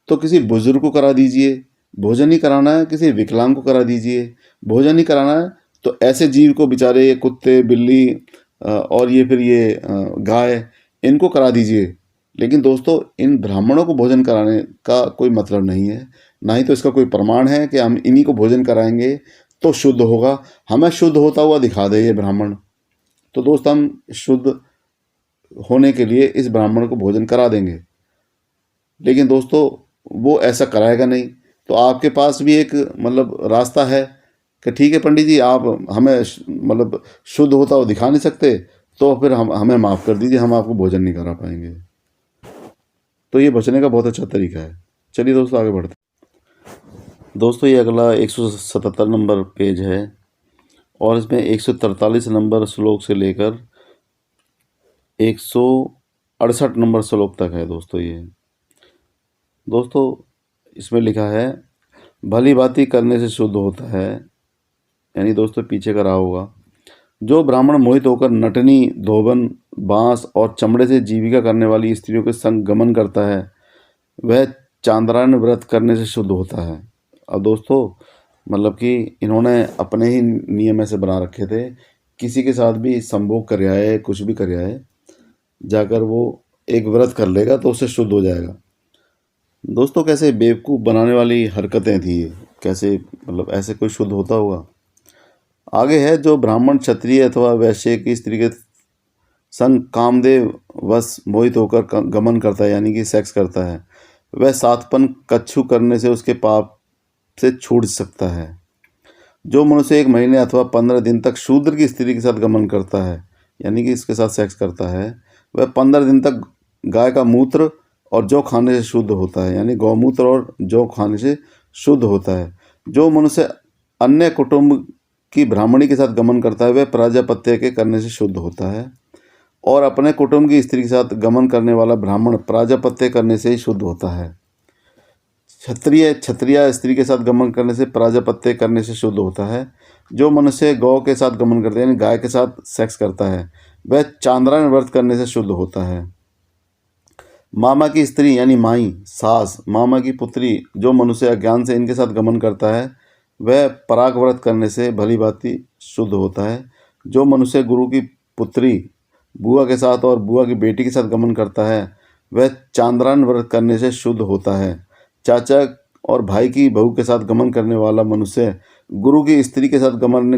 तो किसी बुजुर्ग को करा दीजिए, भोजन ही कराना है किसी विकलांग को करा दीजिए, भोजन ही कराना है तो ऐसे जीव को, बेचारे कुत्ते, बिल्ली और ये फिर ये गाय, इनको करा दीजिए। लेकिन दोस्तों इन ब्राह्मणों को भोजन कराने का कोई मतलब नहीं है, ना ही तो इसका कोई प्रमाण है कि हम इन्हीं को भोजन कराएंगे तो शुद्ध होगा। हमें शुद्ध होता हुआ दिखा दे ये ब्राह्मण, तो दोस्त हम शुद्ध होने के लिए इस ब्राह्मण को भोजन करा देंगे। लेकिन दोस्तों वो ऐसा कराएगा नहीं। तो आपके पास भी एक मतलब रास्ता है कि ठीक है पंडित जी, आप हमें मतलब शुद्ध होता हुआ दिखा नहीं सकते, तो फिर हमें माफ़ कर दीजिए, हम आपको भोजन नहीं करा पाएंगे। तो ये बचने का बहुत अच्छा तरीका है। चलिए दोस्तों आगे बढ़ते हैं। दोस्तों ये अगला 177 नंबर पेज है और इसमें 143 नंबर श्लोक से लेकर 168 नंबर श्लोक तक है दोस्तों। ये दोस्तों इसमें लिखा है, भली भांति करने से शुद्ध होता है, यानी दोस्तों पीछे का रहा होगा। जो ब्राह्मण मोहित होकर नटनी, धोबन, बांस और चमड़े से जीविका करने वाली स्त्रियों के संग गमन करता है, वह चांद्रायण व्रत करने से शुद्ध होता है। अब दोस्तों मतलब कि इन्होंने अपने ही नियम ऐसे बना रखे थे, किसी के साथ भी संभोग कर आए, कुछ भी कर आए, जाकर वो एक व्रत कर लेगा तो उससे शुद्ध हो जाएगा। दोस्तों कैसे बेवकूफ़ बनाने वाली हरकतें थी, कैसे मतलब ऐसे कोई शुद्ध होता होगा। आगे है, जो ब्राह्मण, क्षत्रिय अथवा वैश्य की स्त्री के संग कामदेव वश मोहित होकर गमन करता है, यानी कि सेक्स करता है, वह 7 पन कच्छू करने से उसके पाप से छूट सकता है। जो मनुष्य 1 महीने अथवा 15 दिन तक शूद्र की स्त्री के साथ गमन करता है, यानी कि इसके साथ सेक्स करता है, वह 15 दिन तक गाय का मूत्र और जौ खाने से शुद्ध होता है, यानी गौमूत्र और जौ खाने से शुद्ध होता है। जो मनुष्य अन्य कुटुंब की ब्राह्मणी के साथ गमन करता है, वह प्राजापत्य के करने से शुद्ध होता है। और अपने कुटुंब की स्त्री के साथ गमन करने वाला ब्राह्मण प्राजापत्य करने से ही शुद्ध होता है। क्षत्रिय स्त्री के साथ गमन करने से, प्राजापत्य करने से शुद्ध होता है। जो मनुष्य गौ के साथ गमन करता है, यानी गाय के साथ सेक्स करता है, वह चांद्रायण व्रत करने से शुद्ध होता है। मामा की स्त्री यानी माई, सास, मामा की पुत्री, जो मनुष्य अज्ञान से इनके साथ गमन करता है, वह पराग व्रत करने से भली भांति शुद्ध होता है। जो मनुष्य गुरु की पुत्री बुआ के साथ और बुआ की बेटी के साथ गमन करता है वह चांद्रायण व्रत करने से शुद्ध होता है। चाचा और भाई की बहू के साथ गमन करने वाला मनुष्य गुरु की स्त्री के साथ गमन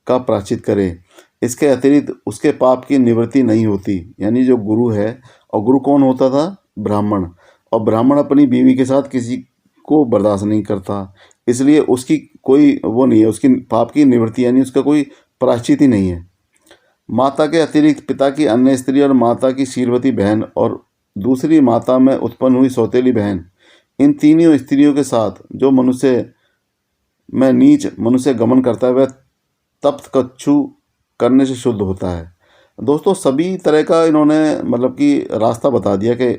का प्रायश्चित करे। इसके अतिरिक्त उसके पाप की निवृत्ति नहीं होती। यानी जो गुरु है, और गुरु कौन होता था? ब्राह्मण। और ब्राह्मण अपनी बीवी के साथ किसी को बर्दाश्त नहीं करता, इसलिए उसकी कोई वो नहीं है, उसकी पाप की निवृत्ति यानी उसका कोई प्रायश्चित ही नहीं है। माता के अतिरिक्त पिता की अन्य स्त्री और माता की शीलवती बहन और दूसरी माता में उत्पन्न हुई सौतेली बहन, इन तीनों स्त्रियों के साथ जो मनुष्य में नीच मनुष्य गमन करता है वह तप्त कच्छू करने से शुद्ध होता है। दोस्तों सभी तरह का इन्होंने मतलब कि रास्ता बता दिया कि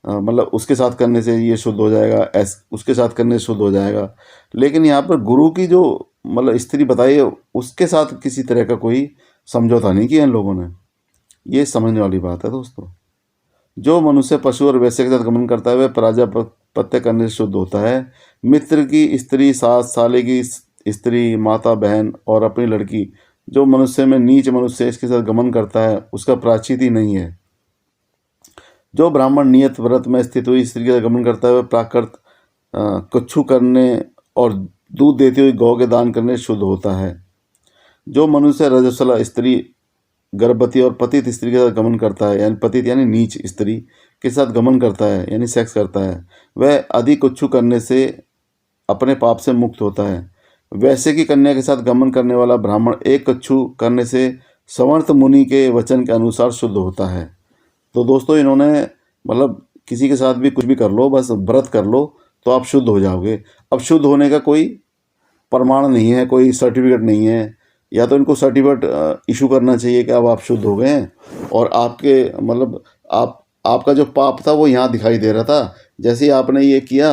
मतलब उसके साथ करने से ये शुद्ध हो जाएगा, उसके साथ करने से शुद्ध हो जाएगा। लेकिन यहाँ पर गुरु की जो मतलब स्त्री बताई है उसके साथ किसी तरह का कोई समझौता नहीं किया इन लोगों ने। ये समझने वाली बात है दोस्तों। जो मनुष्य पशु और वैश्य के साथ गमन करता है वह प्राजापत्य करने से शुद्ध होता है। मित्र की स्त्री, सास, साले की स्त्री, माता, बहन और अपनी लड़की, जो मनुष्य में नीच मनुष्य इसके साथ गमन करता है उसका प्रायश्चित ही नहीं है। जो ब्राह्मण नियत व्रत में स्थित हुई स्त्री के साथ गमन करता है वह प्राकृत कच्छू करने और दूध देती हुई गौ के दान करने से शुद्ध होता है। जो मनुष्य रजस्वला स्त्री, गर्भवती और पतित स्त्री के साथ गमन करता है, यानी पतित यानी नीच स्त्री के साथ गमन करता है यानी सेक्स करता है, वह अधिक कच्छू करने से अपने पाप से मुक्त होता है। वैसे की कन्या के साथ गमन करने वाला ब्राह्मण एक कच्छू करने से समर्थ मुनि के वचन के अनुसार शुद्ध होता है। तो दोस्तों इन्होंने मतलब किसी के साथ भी कुछ भी कर लो, बस व्रत कर लो तो आप शुद्ध हो जाओगे। अब शुद्ध होने का कोई प्रमाण नहीं है, कोई सर्टिफिकेट नहीं है। या तो इनको सर्टिफिकेट इशू करना चाहिए कि अब आप शुद्ध हो गए हैं और आपके मतलब आपका जो पाप था वो यहाँ दिखाई दे रहा था, जैसे ही आपने ये किया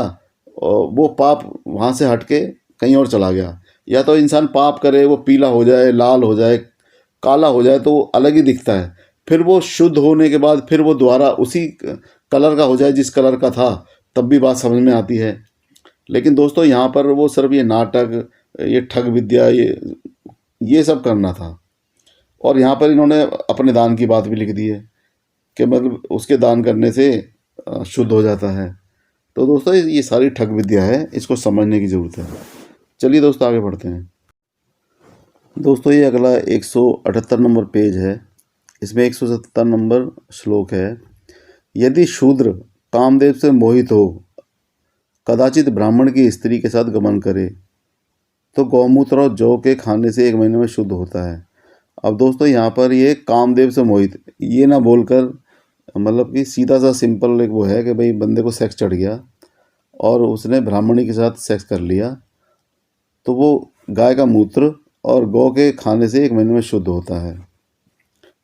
वो पाप वहाँ से हट के कहीं और चला गया। या तो इंसान पाप करे, वो पीला हो जाए, लाल हो जाए, काला हो जाए तो वो अलग ही दिखता है, फिर वो शुद्ध होने के बाद फिर वो दोबारा उसी कलर का हो जाए जिस कलर का था, तब भी बात समझ में आती है। लेकिन दोस्तों यहाँ पर वो सिर्फ ये नाटक, ये ठग विद्या, ये सब करना था। और यहाँ पर इन्होंने अपने दान की बात भी लिख दी है कि मतलब उसके दान करने से शुद्ध हो जाता है। तो दोस्तों ये सारी ठग विद्या है, इसको समझने की ज़रूरत है। चलिए दोस्तों आगे बढ़ते हैं। दोस्तों ये अगला 178 नंबर पेज है, इसमें 170 नंबर श्लोक है। यदि शूद्र कामदेव से मोहित हो, कदाचित ब्राह्मण की स्त्री के साथ गमन करे, तो गौमूत्र और जौ के खाने से 1 महीने में शुद्ध होता है। अब दोस्तों यहाँ पर ये कामदेव से मोहित ये ना बोलकर मतलब कि सीधा सा सिंपल एक वो है कि भाई बंदे को सेक्स चढ़ गया और उसने ब्राह्मणी के साथ सेक्स कर लिया, तो वो गाय का मूत्र और गौ के खाने से 1 महीने में शुद्ध होता है।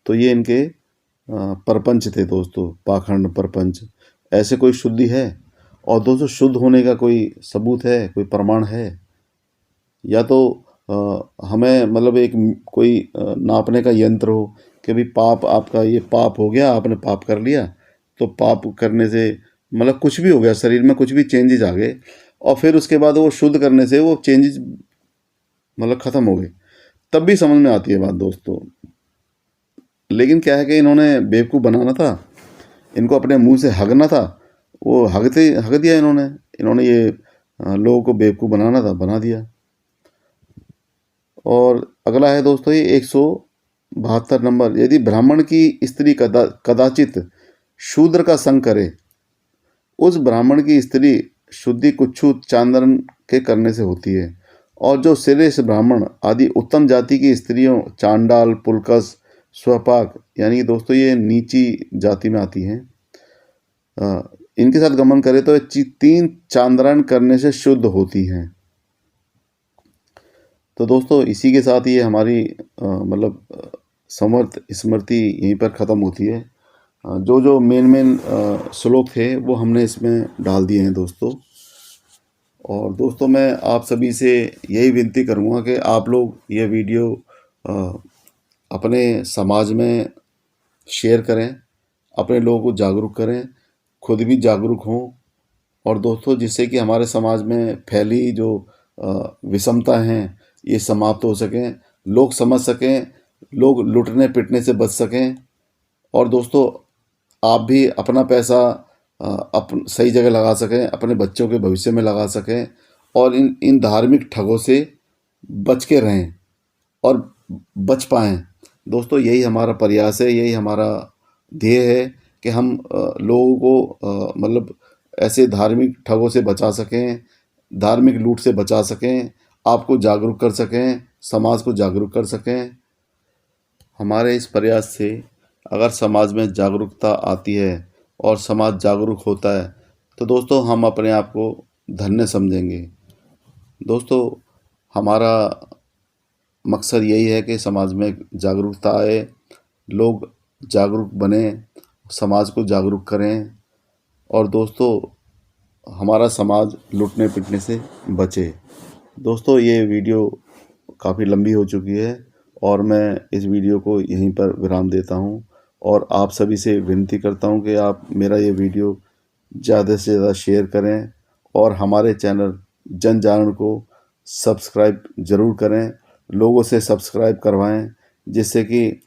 तो ये इनके परपंच थे दोस्तों, पाखंड परपंच। ऐसे कोई शुद्धि है? और दोस्तों शुद्ध होने का कोई सबूत है, कोई प्रमाण है? या तो हमें मतलब एक कोई नापने का यंत्र हो कि भाई पाप आपका ये पाप हो गया, आपने पाप कर लिया, तो पाप करने से मतलब कुछ भी हो गया, शरीर में कुछ भी चेंजेस आ गए और फिर उसके बाद वो शुद्ध करने से वो चेंजेस मतलब ख़त्म हो गए, तब भी समझ में आती है बात दोस्तों। लेकिन क्या है कि इन्होंने बेवकूफ़ बनाना था, इनको अपने मुंह से हगना था, वो हग दिया इन्होंने ये लोगों को बेवकूफ़ बनाना था, बना दिया। और अगला है दोस्तों ये 172 नंबर। यदि ब्राह्मण की स्त्री कदाचित शूद्र का संग करे, उस ब्राह्मण की स्त्री शुद्धि कुच्छू चांदन के करने से होती है। और जो श्रेष्ठ ब्राह्मण आदि उत्तम जाति की स्त्रियों, चांडाल, पुलकस, स्वपाक, यानी कि दोस्तों ये नीची जाति में आती हैं, इनके साथ गमन करे तो 3 चांद्रायण करने से शुद्ध होती हैं। तो दोस्तों इसी के साथ ये हमारी मतलब समर्थ स्मृति यहीं पर ख़त्म होती है। जो मेन श्लोक थे वो हमने इसमें डाल दिए हैं दोस्तों। और दोस्तों मैं आप सभी से यही विनती करूँगा कि आप लोग ये वीडियो अपने समाज में शेयर करें, अपने लोगों को जागरूक करें, खुद भी जागरूक हों। और दोस्तों जिससे कि हमारे समाज में फैली जो विषमता हैं ये समाप्त हो सकें, लोग समझ सकें, लोग लूटने पिटने से बच सकें। और दोस्तों, आप भी अपना पैसा सही जगह लगा सकें, अपने बच्चों के भविष्य में लगा सकें और इन इन धार्मिक ठगों से बच के रहें और बच पाएँ। दोस्तों, यही हमारा प्रयास है, यही हमारा ध्येय है कि हम लोगों को मतलब ऐसे धार्मिक ठगों से बचा सकें, धार्मिक लूट से बचा सकें, आपको जागरूक कर सकें, समाज को जागरूक कर सकें। हमारे इस प्रयास से अगर समाज में जागरूकता आती है और समाज जागरूक होता है, तो दोस्तों हम अपने आप को धन्य समझेंगे। दोस्तों, हमारा मकसद यही है कि समाज में जागरूकता आए, लोग जागरूक बने, समाज को जागरूक करें और दोस्तों हमारा समाज लूटने पिटने से बचे। दोस्तों, ये वीडियो काफ़ी लंबी हो चुकी है और मैं इस वीडियो को यहीं पर विराम देता हूँ और आप सभी से विनती करता हूँ कि आप मेरा ये वीडियो ज़्यादा से ज़्यादा शेयर करें और हमारे चैनल जन जागरण को सब्सक्राइब ज़रूर करें, लोगों से सब्सक्राइब करवाएं, जिससे कि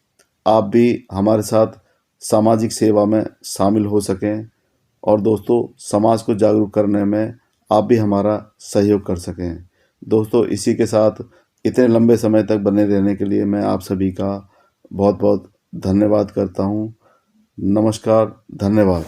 आप भी हमारे साथ सामाजिक सेवा में शामिल हो सकें और दोस्तों समाज को जागरूक करने में आप भी हमारा सहयोग कर सकें। दोस्तों, इसी के साथ इतने लंबे समय तक बने रहने के लिए मैं आप सभी का बहुत बहुत धन्यवाद करता हूँ। नमस्कार, धन्यवाद।